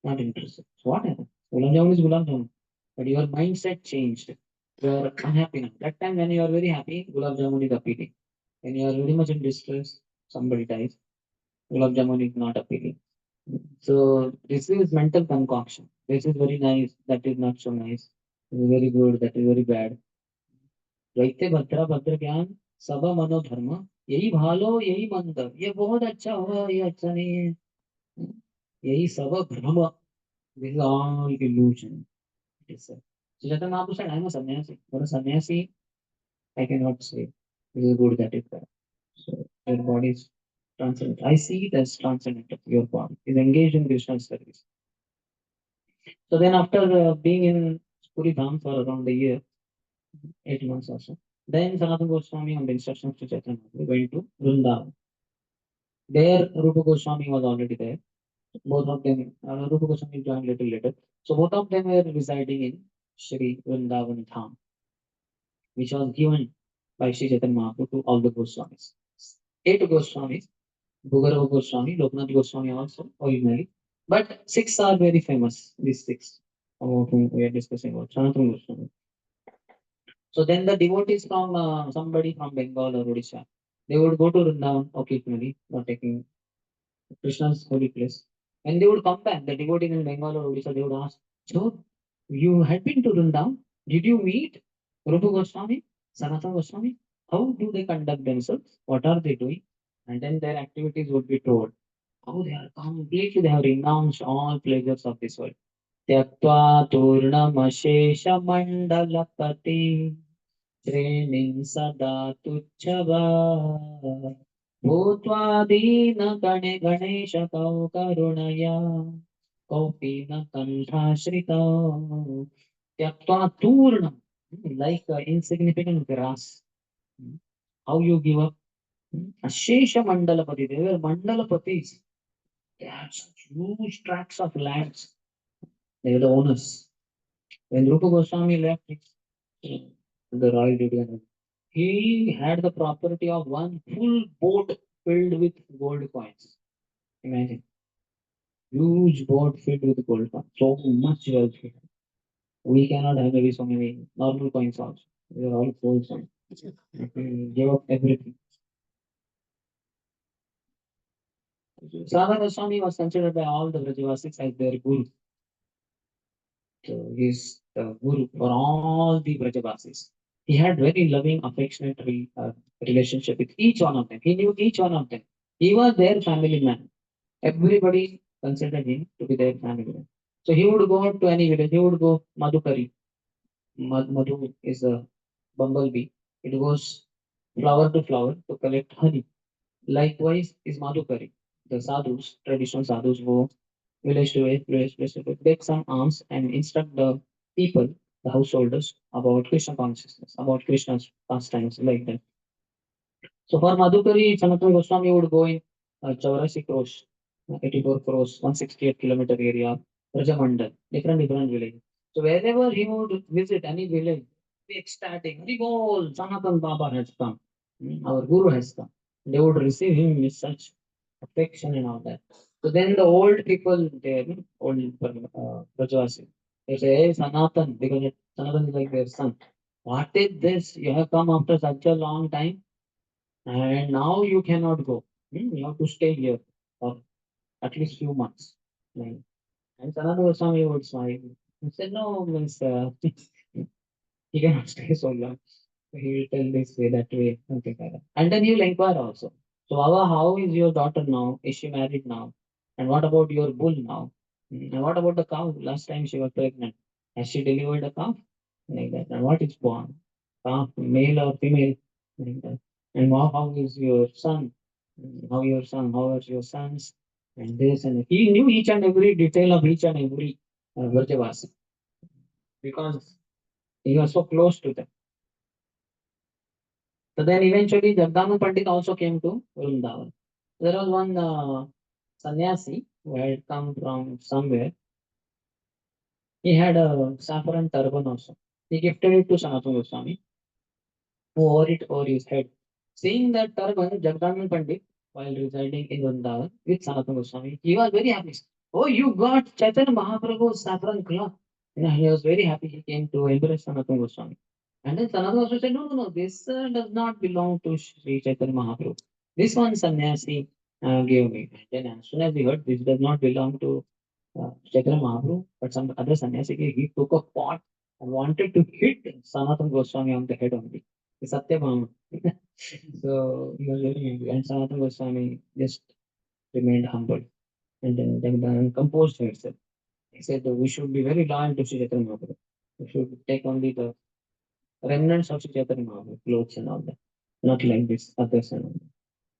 [SPEAKER 1] not interested. So what happened? Gulab jamun is gulab jamun. But your mindset changed. You are unhappy now. That time when you are very happy, gulab jamun is appealing. When you are very much in distress, somebody dies, gulab jamun is not appealing. So this is mental concoction. This is very nice, that is not so nice. This is very good, that is very bad. वैते भद्रा भद्र ज्ञान सब मनोधर्म यही भालो यही मंद ये बहुत अच्छा हुआ ये अच्छा नहीं है यही सब भ्रम this is all illusion. Yes, sir. So Jatan Mahaprabhu said, I am a sannyasi. For a sannyasi, I cannot say this is good, that is bad. So your body is transcendent. I see it as transcendental. Your body is engaged in Krishna's service. So then after being in Puri Dham for around a year, 8 months or so, then Sanatana Goswami on the instructions to Chaitanya Mahaprabhu went to Vrindavan. There Rupa Goswami was already there. Both of them, Rupa Goswami joined little later. So both of them were residing in Shri Vrindavan Dham, which was given by Sri Chaitanya Mahaprabhu to all the Goswamis. 8 Goswamis, Bhugarava Goswami, Loknath Goswami also originally, but 6 are very famous, these 6, about whom we are discussing about Sanatana Goswami. So then the devotees from somebody from Bengal or Odisha, they would go to Vrindavan occasionally, not taking Krishna's holy place. When they would come back, the devotees in Bengal or Odisha, they would ask, so you had been to Vrindavan? Did you meet Rupa Goswami, Sanatana Goswami? How do they conduct themselves? What are they doing? And then their activities would be told. How they are completely, they have renounced all pleasures of this world. त्यक्त्वा तूर्णमशेषमण्डलपति श्रेणीं सदा तुच्छवा भूत्वा दीनगणे गणेशकौ करुणया कोऽपि न कण्ठाश्रितौ त्यक्त्वा तूर्णं like insignificant grass. How you give up? Ashesha Mandalapati. They were Mandalapatis. They had such huge tracts of lands. They were the owners. When Rupa Goswami left the royal duty, he had the property of one full boat filled with gold coins. Imagine, huge boat filled with gold coins. So much wealth. We cannot have maybe so many normal coins also. They are all gold coins. He gave up everything. Sadhana Goswami was considered by all the Vrajavasis as their guru. So he's the guru for all the Vrajavasis. He had very loving, affectionate relationship with each one of them. He knew each one of them. He was their family man. Everybody considered him to be their family man. So he would go to any village. He would go Madhukari. Madhu is a bumblebee. It goes flower to flower to collect honey. Likewise is Madhukari. The sadhus, traditional sadhus, go village to village to take some alms and instruct the people, the householders, about Krishna consciousness, about Krishna's pastimes, like that. So for Madhukari, Sanatana Goswami would go in Chaurasi Krosh. 84 crores, 168-kilometer area, Rajamandal, different villages. So wherever he would visit any village, be ecstatic, Haribol, Sanatan Baba has come, our Guru has come. They would receive him with such affection and all that. So then the old people there, old Brajavasi, they say, hey, Sanatan, because Sanatan is like their son. What is this? You have come after such a long time, and now you cannot go. You have to stay here for at least few months. Like, and Sanatana Goswami would smile. He said, no, means he cannot stay so long. He will tell this way, that way, something like that. And then he will inquire also. So, Baba, how is your daughter now? Is she married now? And what about your bull now? And what about the cow? Last time she was pregnant. Has she delivered a calf? Like that. And what is born? Calf, male or female? Like that. And how is your son? How your son? How are your sons? And this and that. He knew each and every detail of each and every Vrajavasi because he was so close to them. So then eventually Jagdanu Pandit also came to Vrindavan. There was one sannyasi who had come from somewhere. He had a saffron turban also. He gifted it to Sanatana Goswami, who wore it over his head. Seeing that turban, Jagdanu Pandit, while residing in Vrindavan with Sanatana Goswami, he was very happy. Oh, you got Chaitanya Mahaprabhu's saffron cloth. He was very happy. He came to embrace Sanatana Goswami. And then Sanatana Goswami said, no, this does not belong to Sri Chaitanya Mahaprabhu. This one sannyasi gave me. And then as soon as he heard this does not belong to Chaitanya Mahaprabhu, but some other sannyasi, he took a pot and wanted to hit Sanatana Goswami on the head only. Satyabhama. So he was very angry. And Sanatana Goswami just remained humble and then composed himself. He said that we should be very loyal to Sri Chaitanya Mahaprabhu. We should take only the remnants of Sri Chaitanya Mahaprabhu, clothes and all that. Not like this, others and all that.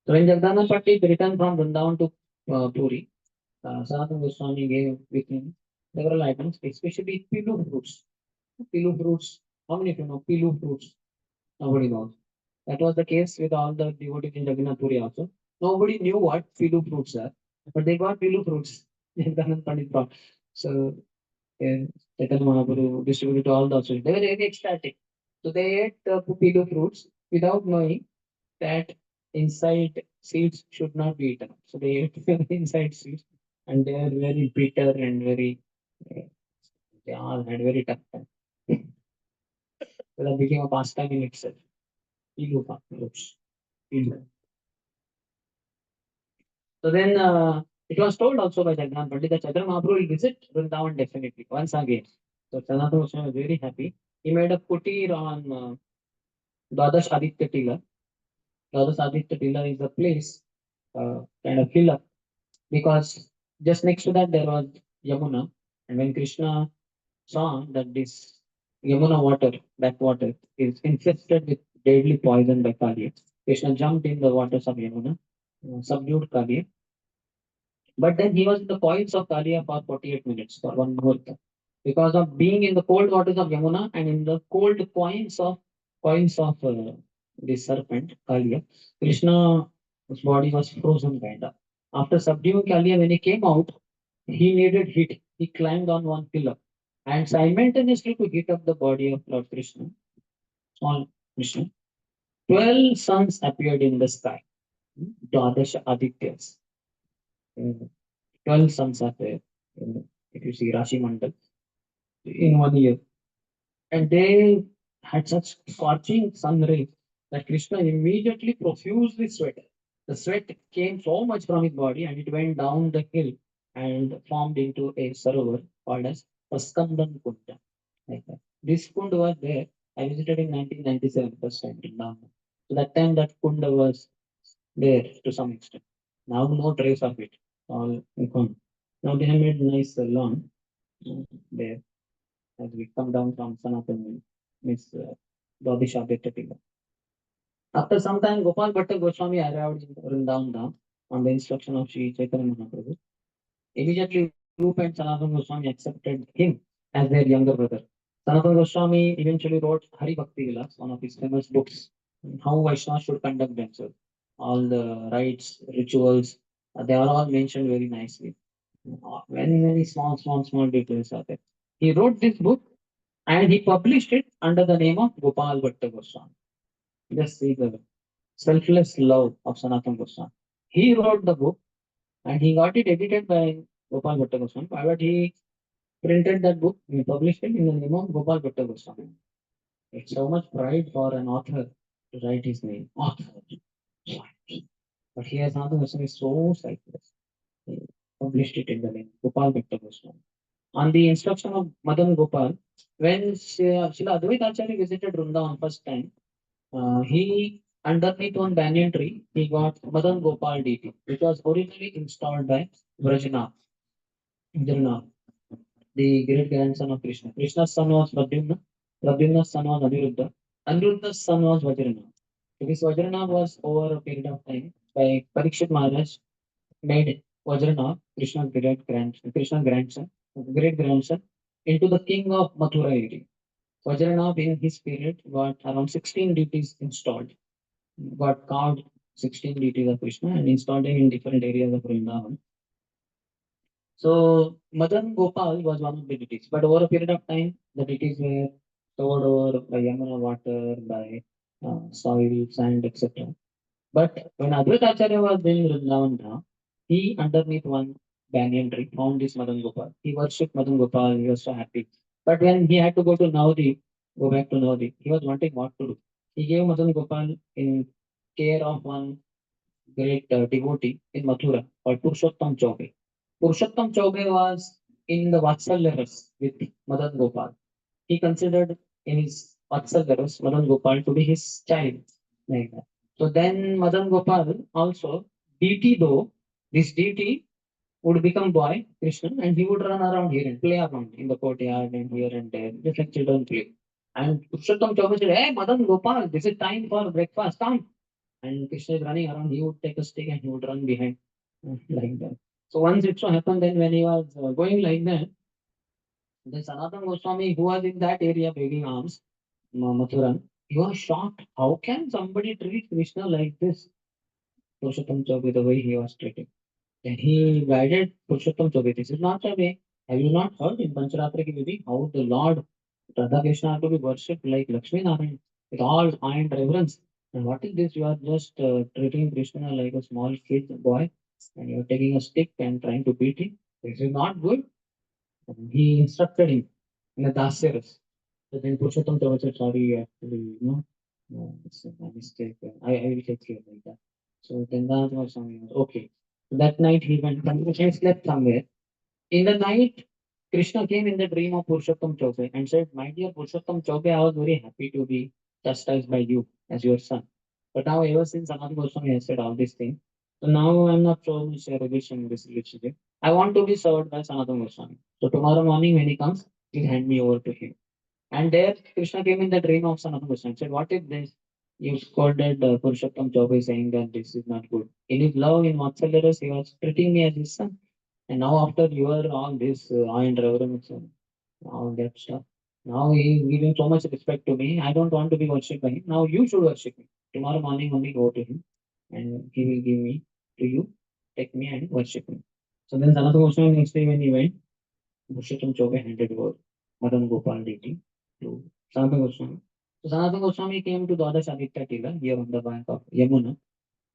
[SPEAKER 1] So when Jagdana Pandit returned from Vrindavan to Puri, Sanatana Goswami gave with him several items, especially pilu fruits. Pilu fruits, how many of you know pilu fruits? Nobody knows. That was the case with all the devotees in Jagannath Puri also. Nobody knew what pilu fruits are, but they got pilu fruits. Jagdana Pandit brought. So Chaitanya Mahaprabhu distributed to all the officers. They were very ecstatic. So they ate the pilu fruits without knowing that inside seeds should not be eaten. So they ate the inside seeds and they are very bitter and very, uh, they all had very tough time. So that became a pastime in itself. Pilu fruits. Pilu. So then it was told also by Jagannath Pandit that Chaitanya Mahaprabhu will visit Vrindavan definitely once again. So Sanatana Goswami was very happy. He made a kutir on Dwadash Aditya Tila. Dwadash Aditya Tila is a place, kind of hill because just next to that there was Yamuna. And when Krishna saw that this Yamuna water, that water, is infested with deadly poison by Kali, Krishna jumped in the waters of Yamuna, subdued Kali. But then he was in the coils of Kalia for 48 minutes for one muhurta. Because of being in the cold waters of Yamuna and in the cold coils of the serpent, Kalia, Krishna's body was frozen kind of. After subduing Kalia, when he came out, he needed heat. He climbed on one pillar. And simultaneously to heat up the body of Lord Krishna, small Krishna, 12 suns appeared in the sky. Dwadasha Adityas. 12 suns are there. If you see Rashi Mandal in 1 year. And they had such scorching sun rays that Krishna immediately profusely sweat. The sweat came so much from his body and it went down the hill and formed into a sarovar called as Paskandan Kunda. Like that. This Kunda was there. I visited in 1997 first time in Nagpur. So that time that Kunda was there to some extent. Now no trace of it. All gone. Now they have made nice lawn there as we come down from Sanatana, Miss Dwadisha Bhettatila. After some time, Gopal Bhatta Goswami arrived in Vrindavan Dham on the instruction of Sri Chaitanya Mahaprabhu. Immediately, Rupa and Sanatana Goswami accepted him as their younger brother. Sanatana Goswami eventually wrote Hari Bhakti Vilas, one of his famous books, on how Vaishnavas should conduct themselves, all the rites, rituals, They are all mentioned very nicely. Many small details are there. He wrote this book and he published it under the name of Gopal Bhatta Goswami. Just see the selfless love of Sanatana Goswami. He wrote the book and he got it edited by Gopal Bhatta Goswami, but he printed that book, he published it in the name of Gopal Bhatta Goswami. It's so much pride for an author to write his name, author. But here Sanatana Goswami is so selfless. He published it in the name Gopal Bhatta Goswami. On the instruction of Madan Gopal, when Srila Advaita Acharya visited Vrindavan first time, he underneath one banyan tree, he got Madan Gopal deity, which was originally installed by Vrajanath, Jagannath, the great grandson of Krishna. Krishna's son was Pradyumna, Pradyumna's son was Aniruddha, Aniruddha's son was Vajranath. So this Vajranath was over a period of time by Parikshit Maharaj made Vajranath, Krishna's grandson, great grandson, into the king of Mathura area. Vajranath in his period got around 16 deities installed, got carved 16 deities of Krishna and installed them in different areas of Vrindavan. So Madan Gopal was one of the deities, but over a period of time, the deities were stored over by Yamuna water, by soil, sand, etc. But when Advaita Acharya was doing Vrindavan, he underneath one banyan tree found this Madan Gopal. He worshipped Madan Gopal, he was so happy. But when he had to go back to Navadip, he was wanting what to do. He gave Madan Gopal in care of one great devotee in Mathura called Purushottam Chaube. Purushottam Chaube was in the Vatsalya ras with Madan Gopal. He considered in his Vatsalya ras Madan Gopal to be his child, like that. So then Madan Gopal also, deity though, this deity would become boy, Krishna, and he would run around here and play around in the courtyard and here and there, just like children play. And Purushottam Chaube said, "Hey, Madan Gopal, this is time for breakfast, come." And Krishna is running around, he would take a stick and he would run behind like that. So once it so happened, then when he was going like that, then Sanatana Goswami, who was in that area begging alms, Mathuran, he was shocked. How can somebody treat Krishna like this? Purushottam Chaubey, the way he was treating. Then he guided Purushottam Chaubey. This is not the way. Have you not heard in Pancharatra Ki Vidhi how the Lord Radha Krishna are to be worshipped like Lakshmi Narayan with all awe and reverence? And what is this? You are just treating Krishna like a small kid boy and you are taking a stick and trying to beat him. This is not good. And he instructed him in a Dasyaras. So then Purushottam Chaubey said, sorry, actually, it's a mistake. I will take care like that. So then that was something. Okay. That night he went and he slept somewhere. In the night, Krishna came in the dream of Purushottam Chaubey and said, my dear Purushottam Chaubey, I was very happy to be chastised by you as your son. But now, ever since Sanatana Goswami has said all these things, so now I'm not so much rubbish in this relationship. I want to be served by Sanatana Goswami. So tomorrow morning when he comes, please hand me over to him. And there Krishna came in the dream of Sanatana Goswami and said, what is this? You scolded Purushottam Chaubey saying that this is not good. In his love, in Vatsalya, he was treating me as his son. And now after your all this awe and reverence and all that stuff, now he is giving so much respect to me. I don't want to be worshipped by him. Now you should worship me. Tomorrow morning only go to him and he will give me to you, take me and worship me. So then Sanatana Goswami next day when he went, Purushottam Chobe handed over Madan Gopal deity to Sanatana Goswami. So Sanatana Goswami came to Dwadash Aditya Tila here on the bank of Yamuna.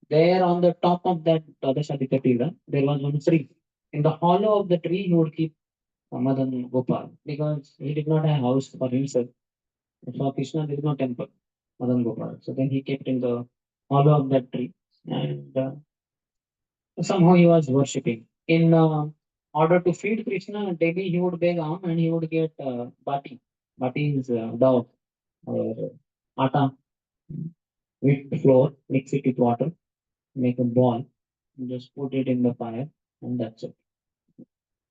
[SPEAKER 1] There on the top of that Tadashatita Tira, there was one tree. In the hollow of the tree, he would keep Madan Gopal because he did not have a house for himself. For Krishna, there is no temple, Madan Gopal. So then he kept in the hollow of that tree and somehow he was worshipping. In order to feed Krishna, daily he would beg alms and he would get bati. Bati is dao or atta, wheat flour, mix it with water, make a ball, just put it in the fire, and that's it.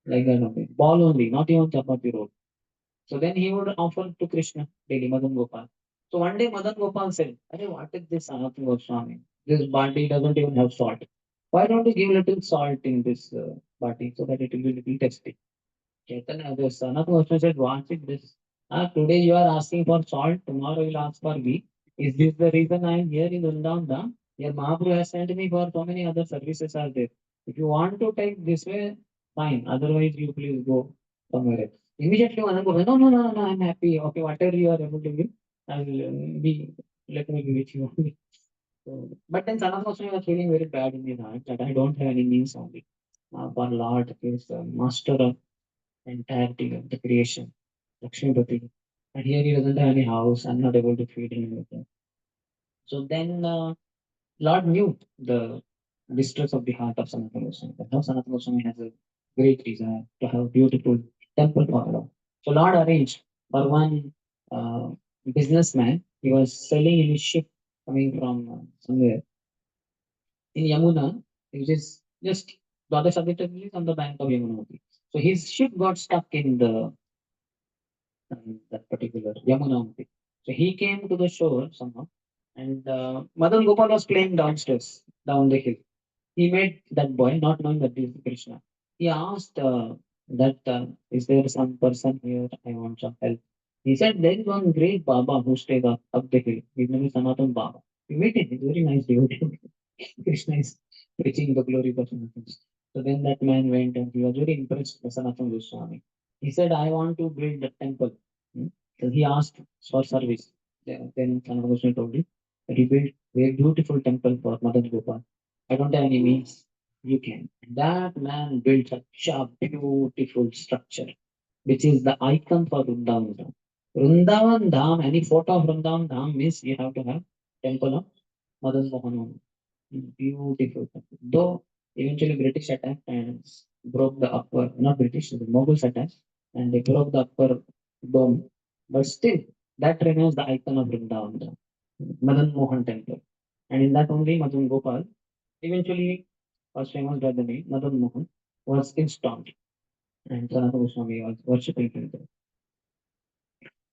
[SPEAKER 1] Like that only. Ball only, not even chapati roll. So then he would offer to Krishna daily, Madan Gopal. So one day Madan Gopal said, "Arey, what is this Sanatana Goswami? This bati doesn't even have salt. Why don't you give little salt in this bati so that it will be little tasty?" Chaitanya, the Sanatana Goswami said, "What is this? Ah, today you are asking for salt, tomorrow you will ask for ghee. Is this the reason I am here in Vrindavan? Your Mahaprabhu has sent me for so many other services are there. If you want to take this way, fine. Otherwise, you please go somewhere else. Immediately, one go, no, no, no, no, no, I'm happy. Okay, whatever you are able to give, I will let me give it to you. So, but then Sanam Goswami was feeling very bad in his heart that I don't have any means only. For Lord is the master of entirety of the creation, Lakshmipati. And here he doesn't have any house. I'm not able to feed him anything. So then Lord knew the distress of the heart of Sanatana Goswami. That how Sanatana Goswami has a great desire to have a beautiful temple for Lord. So Lord arranged for one uh, businessman. He was sailing in his ship coming from somewhere in Yamuna, which is just Dwadash Aditya is on the bank of Yamuna only. So his ship got stuck in the that particular Yamuna only. So he came to the shore somehow, and Madan Gopal was playing downstairs, down the hill. He met that boy, not knowing that this is Krishna. He asked that, is there some person here? I want some help. He said, there is one great Baba who stays up the hill. His name is Sanatan Baba. We meet him. He's a very nice devotee. Krishna is preaching the glory of Sanatana. So then that man went and he was very impressed with Sanatana Goswami. He said, I want to build a temple. Hmm. So he asked for service. Then Sanatana Goswami told him that he built a beautiful temple for Madan Gopal. I don't have any means. You can. That man built such a beautiful structure, which is the icon for Vrindavan Dham. Vrindavan Dham, any photo of Vrindavan Dham means you have to have temple of Madan Mohan. Beautiful. Though eventually British attacked and broke the upper, not British, the Mughals attacked and they broke the upper dome. But still, that remains the icon of Vrindavan, the Madan Mohan temple. And in that only Madan Gopal eventually was famous by the name Madan Mohan was installed and Sanatana Goswami was worshipping him there.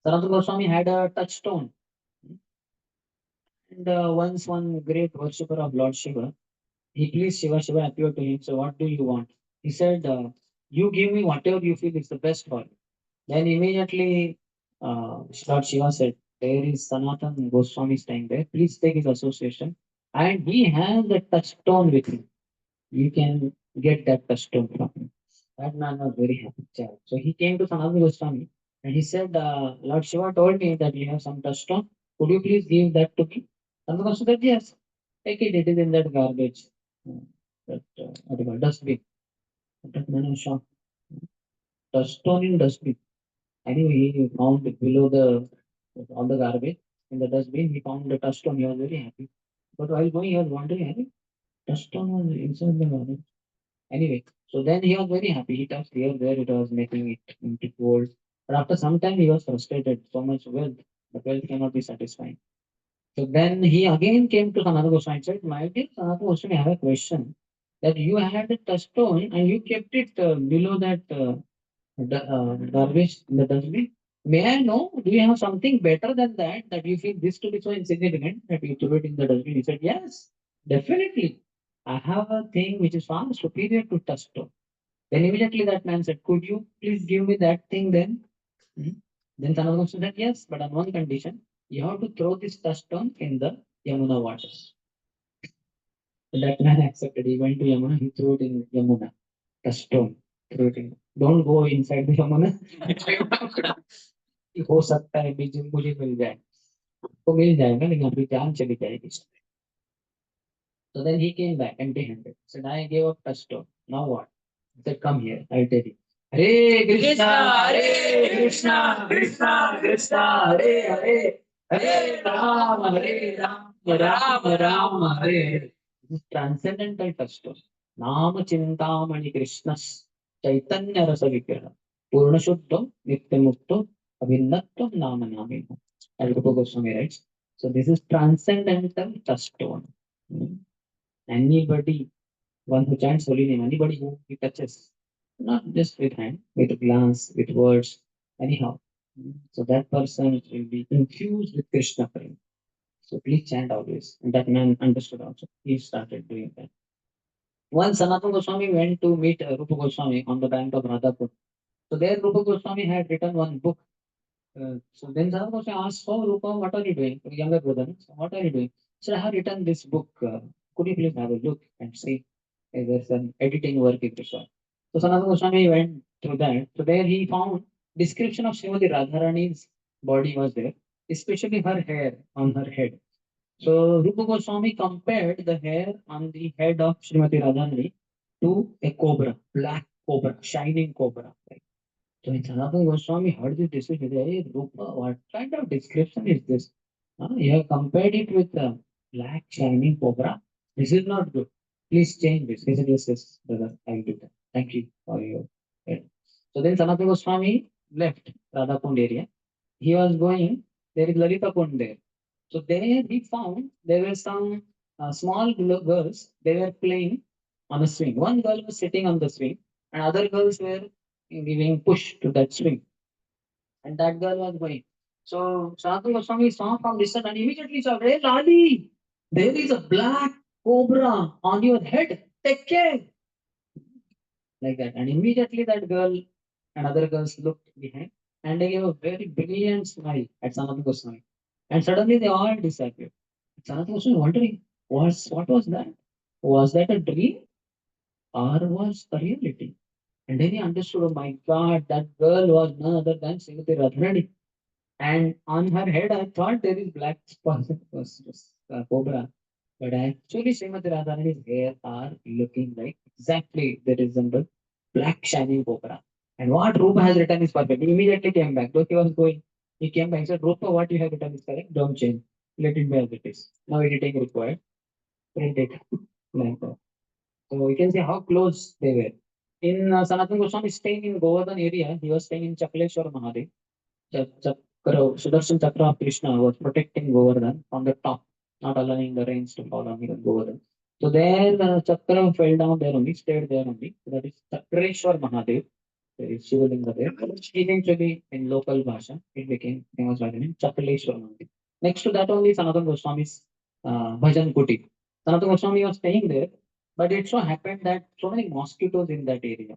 [SPEAKER 1] Sanatana Goswami had a touchstone and once one great worshipper of Lord Shiva he pleased Shiva. Shiva appeared to him. So, what do you want? He said, you give me whatever you feel is the best for you. Then immediately, Lord Shiva said, there is Sanatan Goswami staying there. Please take his association. And he has a touchstone with him. You can get that touchstone from him. That man was very happy. Child. So he came to Sanatan Goswami and he said, Lord Shiva told me that you have some touchstone. Could you please give that to me? Sanatan Goswami said, yes. Take it. It is in that garbage. That what do you call dustbin. That man was shocked. Touchstone in dustbin. Anyway, he found it below the all the garbage in the dustbin. He found the touchstone. He was very happy. But while going, he was wondering, hey, touchstone was inside the garbage. Anyway, so then he was very happy. He touched here, there, it was making it into gold. But after some time, he was frustrated. So much wealth, but wealth cannot be satisfying. So then he again came to Sanatana Goswami and said, my dear Sanatana Goswami, I have a question. That you had a touchstone and you kept it below that garbage in the dustbin. May I know, do you have something better than that, that you feel this to be so insignificant that you threw it in the dustbin? He said, yes, definitely. I have a thing which is far superior to touchstone. Then immediately that man said, could you please give me that thing then? Hmm. Then Sanatana said, yes, but on one condition, you have to throw this touchstone in the Yamuna waters. So that man accepted. He went to Yamuna, he threw it in Yamuna, touchstone, threw it in. Don't go inside the Yamuna. हो सकता है बीच में मुझे मिल जाए तो मिल जाएगा लेकिन अभी जान चली जाएगी. So then he came back empty-handed. Said, I gave up touchstone. Now what? He said, come here, I'll tell you. Hare Krishna, Hare Krishna, Krishna Krishna, Hare Hare, Hare Ram, Hare Ram, Ram Ram, Hare Hare. This is transcendental touchstone. Nama Chintamani Krishnas, Chaitanya Rasa Vigraha, Purna Shuddham, Nitya Mukto, Abhinatvam Nama Namina. As Rupa Goswami writes. So this is transcendental touchstone. Hmm. Anybody, one who chants holy name, anybody who he touches, not just with hand, with glance, with words, anyhow. So that person will be infused with Krishna prema. So please chant always. And that man understood also. He started doing that. Once Sanatana Goswami went to meet Rupa Goswami on the bank of Radhapur. So there Rupa Goswami had written one book. So then Sanatana Goswami asked, so Rupa, what are you doing? Younger brother, so what are you doing? So I have written this book. Could you please have a look and see? There's an editing work in the shop. So Sanatana Goswami went through that. So there he found description of Srimati Radharani's body was there, especially her hair on her head. So Rupa Goswami compared the hair on the head of Srimati Radharani to a cobra, black cobra, shining cobra. Right? So when Sanatana Goswami heard this description, he said, "Hey, Rupa, what kind of description is this? You have compared it with a black shining cobra. This is not good. Please change this." He said, "Yes, yes, brother, I will do that. Thank you for your help." So then Sanatana Goswami left Radhakund area. He was going, there is Lalita Kund there. So there he found there were some small girls, they were playing on a swing. One girl was sitting on the swing, and other girls were giving push to that swing. And that girl was going. So Sanatana Goswami saw from distance and immediately said, "Hey Lali, there is a black cobra on your head. Take care." Like that. And immediately that girl and other girls looked behind and they gave a very brilliant smile at Sanatana Goswami. And suddenly they all disappeared. Sanatana Goswami wondering, what was that? Was that a dream or was a reality? And then he understood, oh my God, that girl was none other than Srimati Radharani. And on her head, I thought there is black spot was cobra. But actually, Srimati Radharani's hair are looking like exactly they resemble black shining cobra. And what Rupa has written is perfect. He immediately came back. Though he was going, he came back and said, Rupa, what you have written is correct. Don't change. Let it be as it is. No editing required. Print it like that. So you can see how close they were. In Sanatana Goswami staying in Govardhan area, he was staying in Chakleshwar Mahadev. Sudarshan Chakra of Krishna was protecting Govardhan from the top, not allowing the rains to fall on Govardhan. So there, the Chakra fell down there only, stayed there only. So that is Chakreshwar Mahadev. There is Shivalinga there. Eventually, in local Bhasha, it became famous by the name Chakreshwar Mahadev. Next to that only, Sanatana Goswami's Bhajan Kuti. Sanatana Goswami was staying there, but it so happened that so many mosquitoes in that area.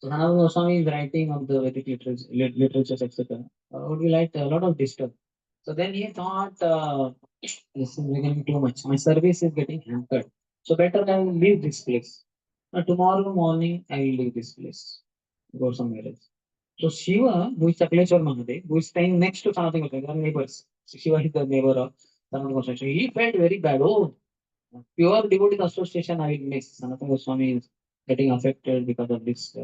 [SPEAKER 1] So Sanatana Goswami is writing of the Vedic literatures, etc. Would be like a lot of disturb. So then he thought, this is becoming too much. My service is getting hampered. So better I will leave this place. Tomorrow morning I will leave this place. Go somewhere else. So Shiva, who is Chakleshwar Mahadev, who is staying next to Sanatana Goswami, they are neighbors. So Shiva is the neighbor of Sanatana Goswami. So he felt very bad. Oh, pure devotees association I will miss. Sanatana Goswami is getting affected because of this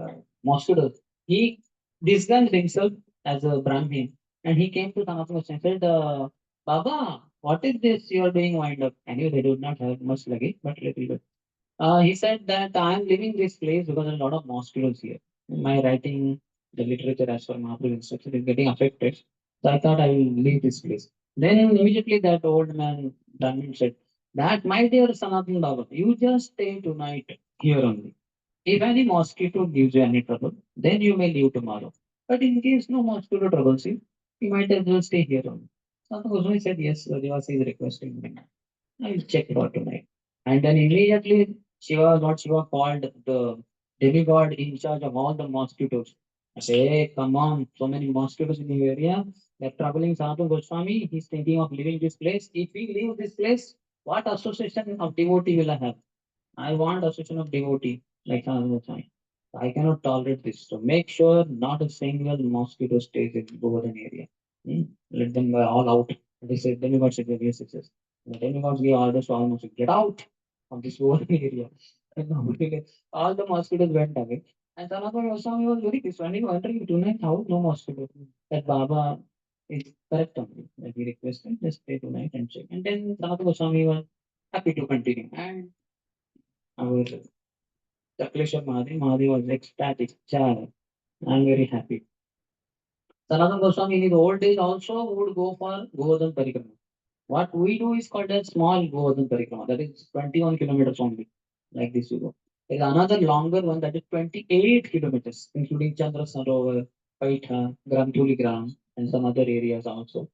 [SPEAKER 1] mosquito. He disguised himself as a Brahmin and he came to Sanatana Goswami and said, Baba, what is this you are doing wind up? Anyway, they do not have much luggage, but little bit. He said that I am leaving this place because there are a lot of mosquitoes here. My writing, the literature as per Mahaprabhu's instruction is getting affected. So I thought I will leave this place. Then immediately that old man Brahmin said, that my dear Sanatan Baba, you just stay tonight here only. If any mosquito gives you any trouble, then you may leave tomorrow. But in case no mosquito troubles you, you might as well stay here only. Sanatan Goswami said, yes, Devasi is requesting me. I will check it out tonight. And then immediately Shiva, Lord Shiva called the demigod in charge of all the mosquitoes. I say, hey, come on, so many mosquitoes in the area. They're troubling Sanatana Goswami. He's thinking of leaving this place. If we leave this place, what association of devotee will I have? I want association of devotee like Sanatana Goswami. I cannot tolerate this. So make sure not a single mosquito stays in Govardhan area. Hmm? Let them go all out. They said, demigod said, yes, yes, yes. The demigods gave orders to almost get out of this whole area. And nobody, all the mosquitoes went away. And Sanatana Goswami was very pissed. And he wondering tonight how no mosquitoes. That Baba is correct only. That he requested, just stay tonight and check. And then Sanatana Goswami was happy to continue. And our Chakleshwar Mahadev was ecstatic. Child, I'm very happy. Sanatana Goswami in his old days also would go for Govardhan Parikrama. What we do is called a small Govardhan Parikrama. That is 21 kilometers only. Like this you go. There is another longer one that is 28 kilometers, including Chandra Sarovar, Paitha, Gramthuli Gram, and some other areas also.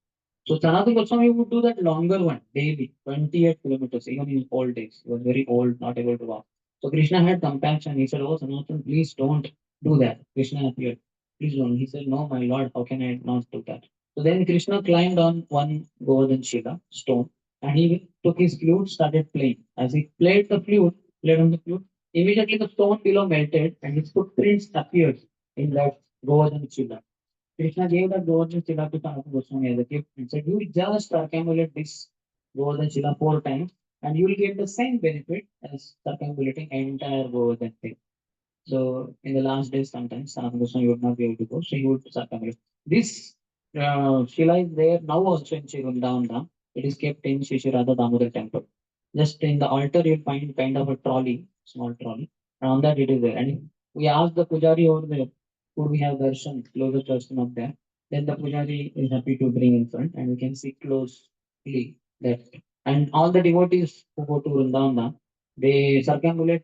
[SPEAKER 1] So Sanatana Goswami would do that longer one daily, 28 kilometers, even in old days. He was very old, not able to walk. So Krishna had compassion. He said, oh, Sanatana, please don't do that. Krishna appeared. Please don't. He said, no, my Lord, how can I not do that? So then Krishna climbed on one Govardhan Shila stone and he took his flute, started playing. As he played the flute, played on the flute. Immediately the stone below melted and his footprints appeared in that Govardhan Chilla. Krishna gave that Govardhan Chilla to Sanatana Goswami as a gift and said, you just accumulate this Govardhan Chilla 4 times and you will get the same benefit as circumambulating entire Govardhan thing. So in the last days, sometimes Sanatana Goswami would not be able to go, so he would circumambulate. This Shila is there now also in Chirundam. It is kept in Shri Radha Damodar temple. Just in the altar, you'll find kind of a trolley, small trolley, and on that it is there. And if we ask the pujari over there, could we have darshan, closer darshan of that? Then the pujari is happy to bring in front, and we can see closely that. And all the devotees who go to Vrindavan, they circumambulate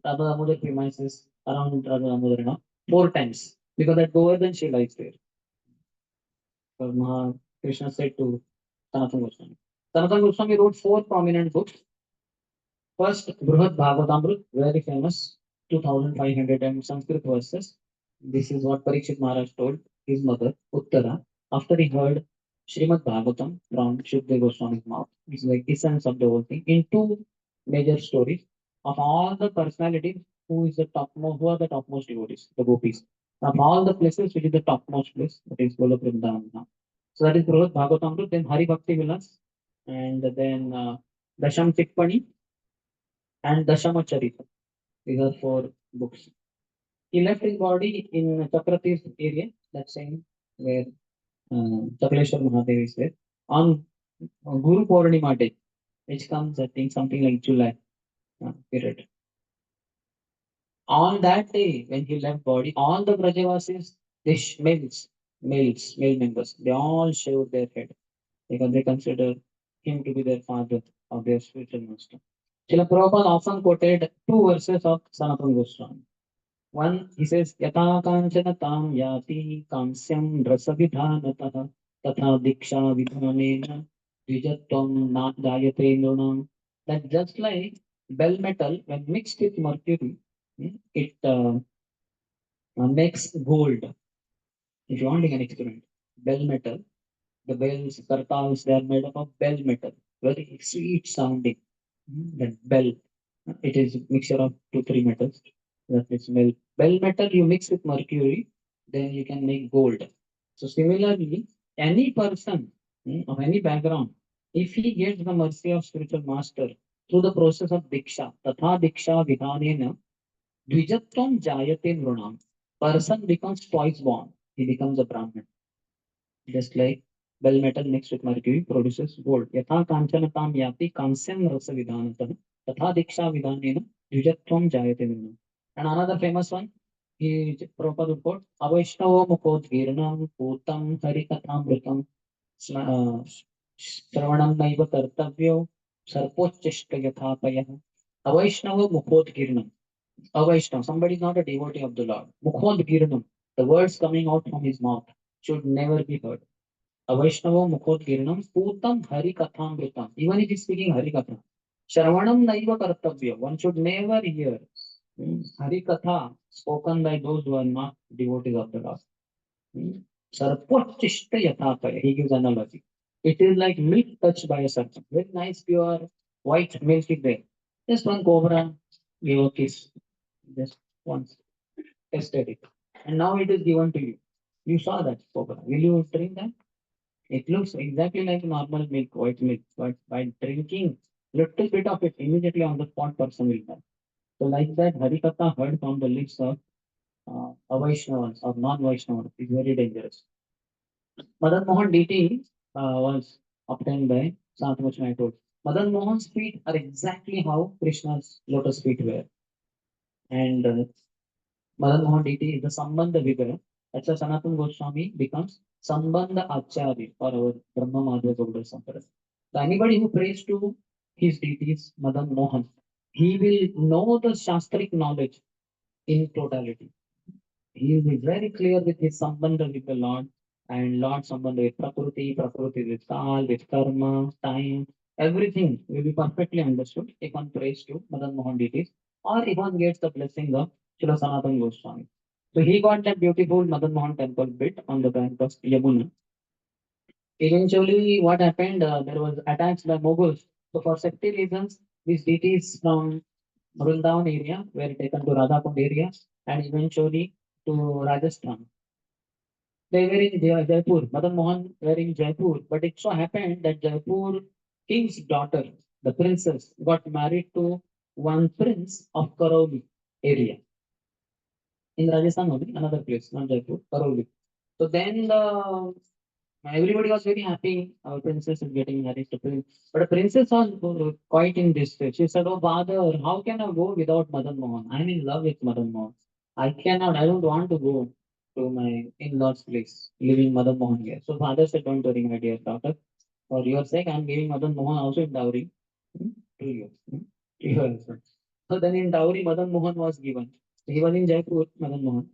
[SPEAKER 1] Radha Damodar premises around Radha Damodar, 4 times because that Govardhan Shila is there. So Krishna said to Sanatana Goswami. Sanatana Goswami wrote 4 prominent books. First, Bruhat Bhagavatamrut, very famous, 2500 and Sanskrit verses. This is what Parikshit Maharaj told his mother, Uttara, after he heard Srimad Bhagavatam from Shukdev Goswami's mouth. It's like essence of the whole thing. In two major stories of all the personalities, who are the topmost devotees, the gopis. Of all the places, which is the topmost place, that is Golok Vrindavan. So that is Bruhat Bhagavatamrut, then Hari Bhakti Vilas, and then Dasham Tikpani, and Dashamacharita. These are 4 books. He left his body in Chakratirth area, that same where Chakreshwar Mahadev is there, on Guru Purnima day, which comes, I think, something like July period. On that day, when he left body, all the Brajavasis, male members, they all shaved their head because they consider him to be their father or their spiritual master. Srila Prabhupada often quoted 2 verses of Sanatana Goswami. One, he says, Yata kanchana tam yati kamsyam rasavidhanatah tatha diksha vidhanena dvijatvam na jayate nunam. That just like bell metal, when mixed with mercury, it makes gold. If you want an experiment, bell metal, the bells, kartals, they are made up of bell metal, very sweet sounding. That bell, it is a mixture of 2, 3 metals. That is bell metal. You mix with mercury, then you can make gold. So similarly, any person of any background, if he gets the mercy of spiritual master through the process of diksha, tatha diksha vidhanena, dvijatvam jayate nrunam. Person becomes twice born. He becomes a Brahmin. Just like bell metal mixed with mercury produces gold. Yatha kanchanatam yati kansyam rasa vidhanatah tatha diksha vidhanena dvijatvam jayate nirnam. And another famous one, Prabhupada would quote, Avaishnavo mukhodgirnam putam harikathamritam श्रवणं नैव कर्तव्यो सर्पोच्चिष्ट यथापयः. Avaishnava mukhodgirnam. Avaishnava, somebody is not a devotee of the Lord. Mukhodgirnam, the words coming out from his mouth should never be heard. Avaishnavo Mukhodgirinam Putam Harikathamritam. Even if he's speaking Harikatha. Shravanam Naiva Kartavya. One should never hear Harikatha spoken by those who are not devotees of the Lord. Sarpochishta Yathapaya. He gives analogy. It is like milk touched by a serpent. Very nice, pure, white milk is there. Just one cobra gave a kiss. Just once. Tested it. And now it is given to you. You saw that cobra. Will you drink that? It looks exactly like normal milk, white milk, but by drinking little bit of it, immediately on the spot person will die. So like that, Harikatha heard from the lips of Avaishnavas or non-Vaishnavas is very dangerous. Madan Mohan DT was obtained by Sanatana I told. Madan Mohan's feet are exactly how Krishna's lotus feet were. And Madan Mohan DT is the Sambandha Vigra. That's why Sanatana Goswami becomes Sambandha Acharya for our Brahma Madhva Gaudar Sampradaya. So anybody who prays to his deities, Madan Mohan, he will know the Shastric knowledge in totality. He will be very clear with his Sambandha with the Lord and Lord Sambandha with Prakriti, Prakriti with Kal, with Karma, time, everything will be perfectly understood if one prays to Madan Mohan deities or if one gets the blessing of Srila Sanatana Goswami. So he got that beautiful Madan Mohan temple built on the bank of Yamuna. Eventually, what happened? There was attacks by Mughals. So for safety reasons, these deities from Vrindavan area were taken to Radhakund area and eventually to Rajasthan. They were in Jaipur. Madan Mohan were in Jaipur, but it so happened that Jaipur king's daughter, the princess, got married to one prince of Karauli area in Rajasthan only, another place, not Jaipur, Karauli. So then everybody was very happy. Our princess is getting married to prince. But the princess was quite in distress. She said, "Oh, father, how can I go without Madan Mohan? I'm in love with Madan Mohan. I cannot, I don't want to go to my in-laws place, leaving Madan Mohan here." So father said, "Don't worry, my dear daughter. For your sake, I'm giving Madan Mohan also in dowry to you. To your husband." So then in dowry, Madan Mohan was given. He was in Jaipur, Madan Mohan.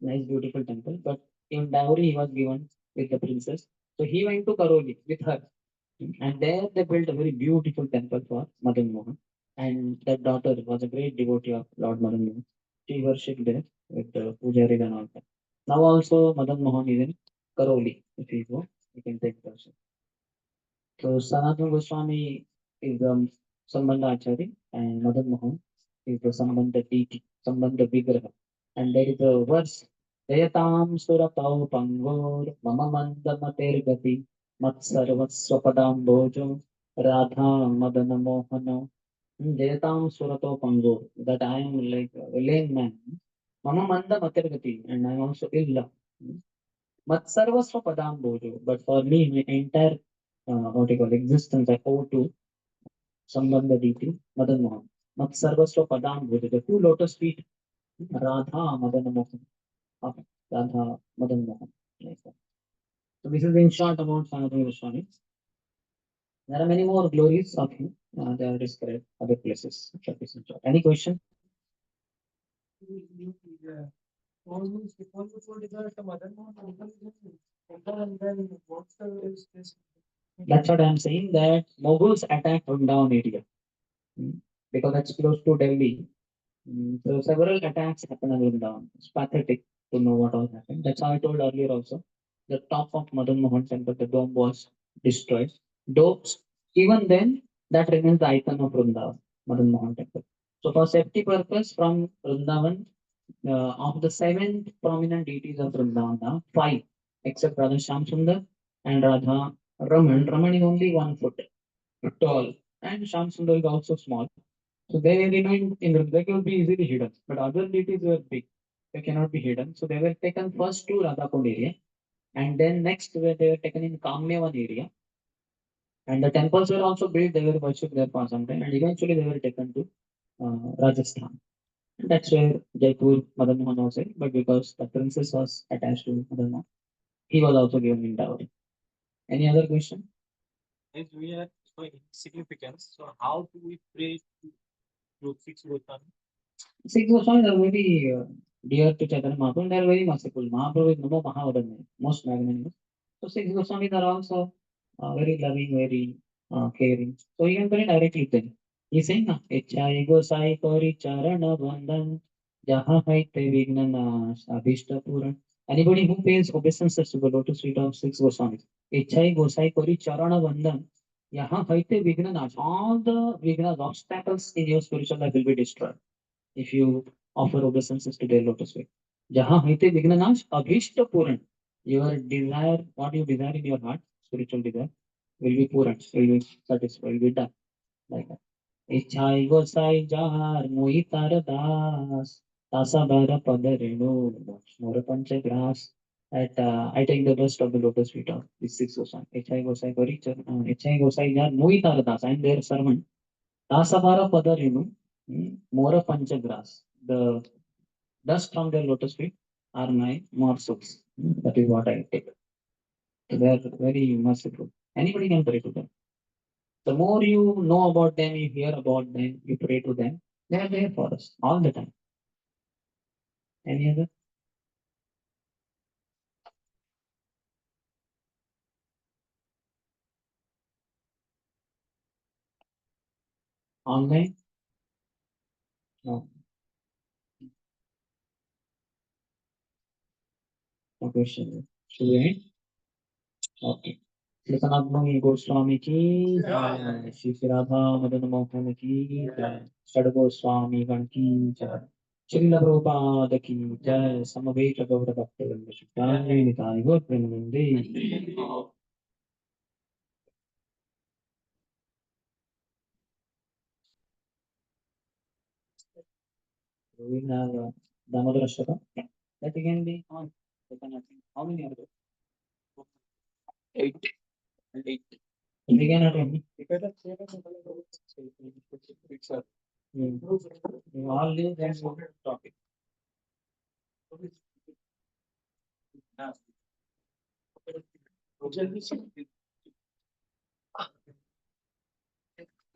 [SPEAKER 1] Nice, beautiful temple. But in dowry, he was given with the princess. So he went to Karoli with her. And there they built a very beautiful temple for Madan Mohan. And that daughter was a great devotee of Lord Madan Mohan. She worshipped there with the pujaris and all that. Now also Madan Mohan is in Karoli. If you go, you can take person. So Sanatana Goswami is the Sambandha Acharya and Madan Mohan is the Sambandha deity, Sambandha Vigraha. And there is a verse, Jayatam Suratau Pangor Mama Manda Matergati Matsarvaswapadam Bojo Radha Madana Mohana Jayatam Suratau Pangor, that I am like a lame man. Mama Manda Matergati, and I am also ill. Matsarvasva Padam Bojo, but for me, my entire what you call existence, I owe to Sambandha DT, Madan Mohan. Matsarvasva Padam Bojo, the two lotus feet, Radha Madan Mohan. Okay. Radha Madan Mohan. Like that. So this is in short about Sanatana Goswami. There are many more glories of him. They are described other places. That is in short. Any question? That's what I'm saying. That Mughals attacked Vrindavan area. Mm. Because that's close to Delhi. So several attacks happened on Vrindavan. It's pathetic to know what all happened. That's how I told earlier also. The top of Madan Mohan temple, the dome was destroyed. Domes, even then, that remains the icon of Vrindavan, Madan Mohan temple. So for safety purpose, from Vrindavan, of the seven prominent deities of Vrindavan, now, five, except Radha Shamsundar and Radha Raman. Raman is only 1 foot tall, and Shamsundar is also small. So they remained in the, they could be easily hidden, but other deities were big. They cannot be hidden. So they were taken first to Radhakund area, and then next they were taken in Kamyavan area. And the temples were also built, they were worshipped there for some time, and eventually they were taken to Rajasthan. And that's where Jaipur Madan Mohan was there, but because the princess was attached to Madan Mohan, he was also given in dowry. Any other question? As we are so insignificance, so how do we pray to fix Goswami? Six Goswamis are very dear to Chaitanya Mahaprabhu. They are very merciful. Mahaprabhu is Namo Mahavadanya, most magnanimous. So six Goswamis are also very loving, very caring. So you can pray directly to them. He's saying, na, Ichai Gosai Kori Charana Bandhan Jaha Haite Vignanas Abhishta Puran. Anybody who pays obeisances to the lotus feet of six Goswamis, Ichai Gosai Kori Charana Bandhan Yaha Haite Vignanas, all the Vignas, obstacles in your spiritual life will be destroyed if you offer obeisances to their lotus feet. Jaha haite vignanash abhishta puran. Your desire, what you desire in your heart, spiritual desire, will be puran, will be satisfied, will be done. Like that. Ichai gosai jar mohitar das. Tasa bara padareno. Mora pancha grass. I take the dust of the lotus feet of these six Gosai. Ichai gosai korichar. Ichai gosai jar mohitar das. I am their servant. Dasabara Padarinu, Mora Panchagras. The dust from their lotus feet are my morsels. That is what I take. So they are very merciful. Anybody can pray to them. The more you know about them, you hear about them, you pray to them, they are there for us all the time. Any other? Online? No. No question. Should we end? Okay. Shri Sanatan Goswami की जय। श्री श्री राधा मदन मोहन की जय। षड गोस्वामी गण की जय। श्री प्रभुपाद की जय। समवेत गौर भक्त वृंद शिवाय निताय गौर प्रेमानंदे। We have Damodar Ashtakam. That again be on. How many are there? Eight. Eight. It began at any. You all live that topic.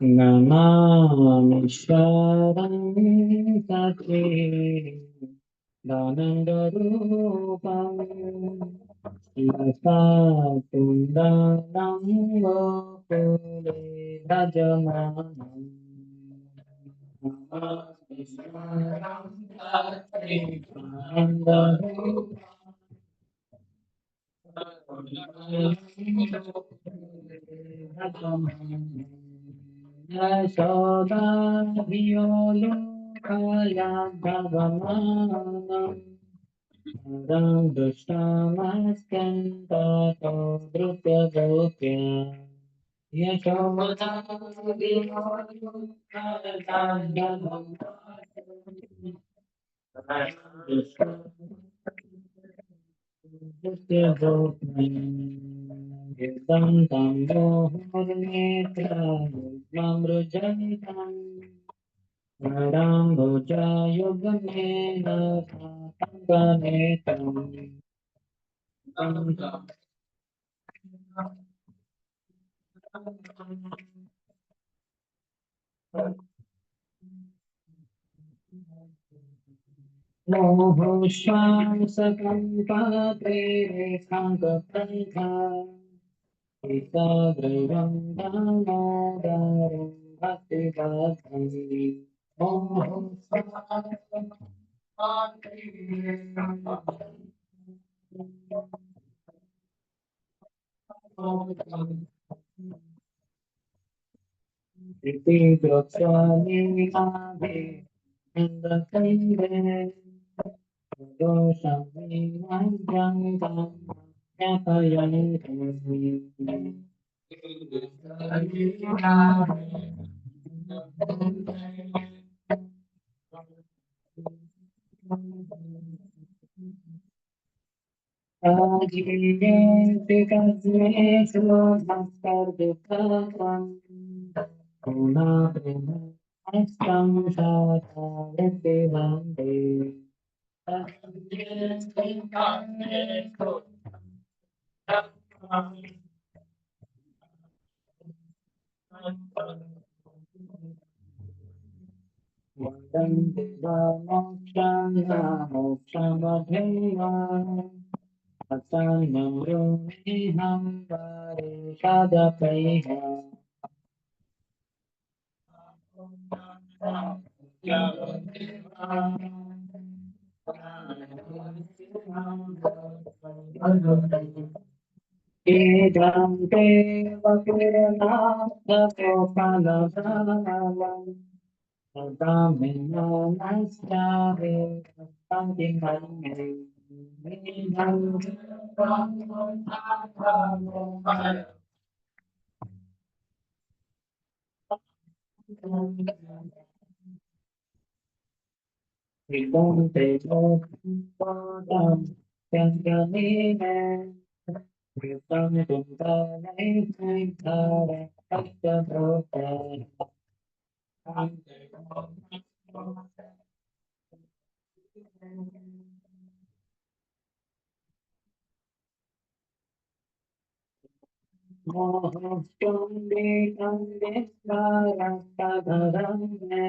[SPEAKER 1] Namaniswaram Sate Danandarupam Yasatundaram Gopure Rajamanam Namaniswaram Sate Danandarupam Yasoda Violo Kaya Bhagavanam Ram Dushtamaskyanta Drupya Gopya Yasoda Violo Kaya Bhagavanam Moho Shasakam Padre Sankapanta Ekagrivam Damadaram Bhaktivadhani Moho Shasakam Padre Iti Goswami Adi Indakande Goswami Madhyamam Yapayante Ajiyente kasme sulastar dukkam Puna prema astam shata vete vande Vandam moksham moksham adhema Asanam rumiham pare sadapaiha Idante vakirana gopala Adamena nastare santimane Vidante padam Sangamine Vidam Dundane Saitare Astabhota Mohostunde Kande Svarastadharane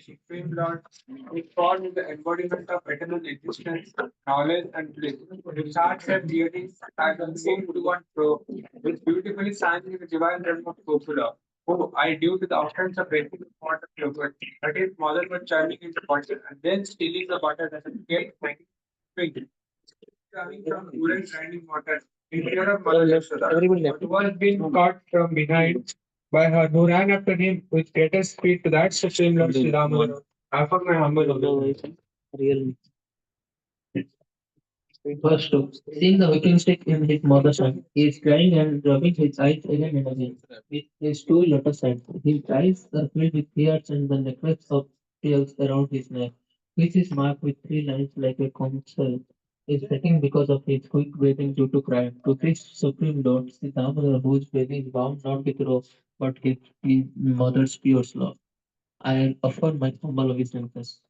[SPEAKER 2] Supreme Lord, which God is the embodiment of eternal existence, knowledge, and bliss. The charts and theories are the same to and fro, which beautifully sang in the divine realm of Gokula. Oh, I due to the occurrence of breaking the pot of yogurt, that is, mother was churning in the butter, and then stealing the butter that is kept swing. Coming from rural grinding water in fear of Mother Yashoda, who was being caught from behind by her, who ran after him with greatest speed to that Supreme Lord Sri Rama. Offer my humble obeisances.
[SPEAKER 1] Real. Verse 2. Seeing the whipping stick in his mother's hand, he is crying and rubbing his eyes again and again with his two lotus hands. His eyes are filled with tears and the necklace of tears around his neck, which is marked with three lines like a conch shell, is breaking because of his quick breathing due to crime. To this supreme lord, the Damodar, whose baby is bound not with rope but with his mother's pure love, I offer my humble obeisances.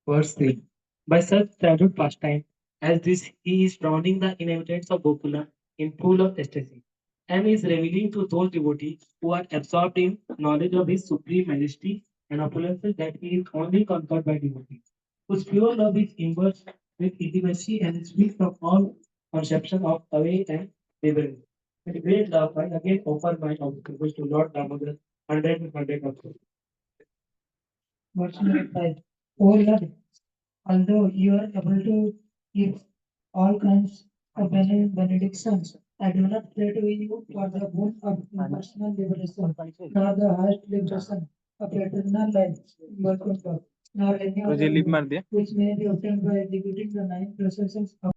[SPEAKER 1] Verse 3. By such childhood pastime as this, he is drowning the inhabitants of Gokula in pool of ecstasy, and is revealing to those devotees who are absorbed in knowledge of his supreme majesty and opulences that he is only conquered by devotees, whose pure love is immersed with intimacy and is free from all conception of away and liberty. With great love, I again offer my obsequies to Lord Damodar, 100 of them. Verse number 5. O Lord, although you are able to give all kinds of benedictions, I do not pray to you for the boon of personal liberation, nor the highest liberation of eternal life, your control, nor any other boon, which may be obtained by executing the nine processions of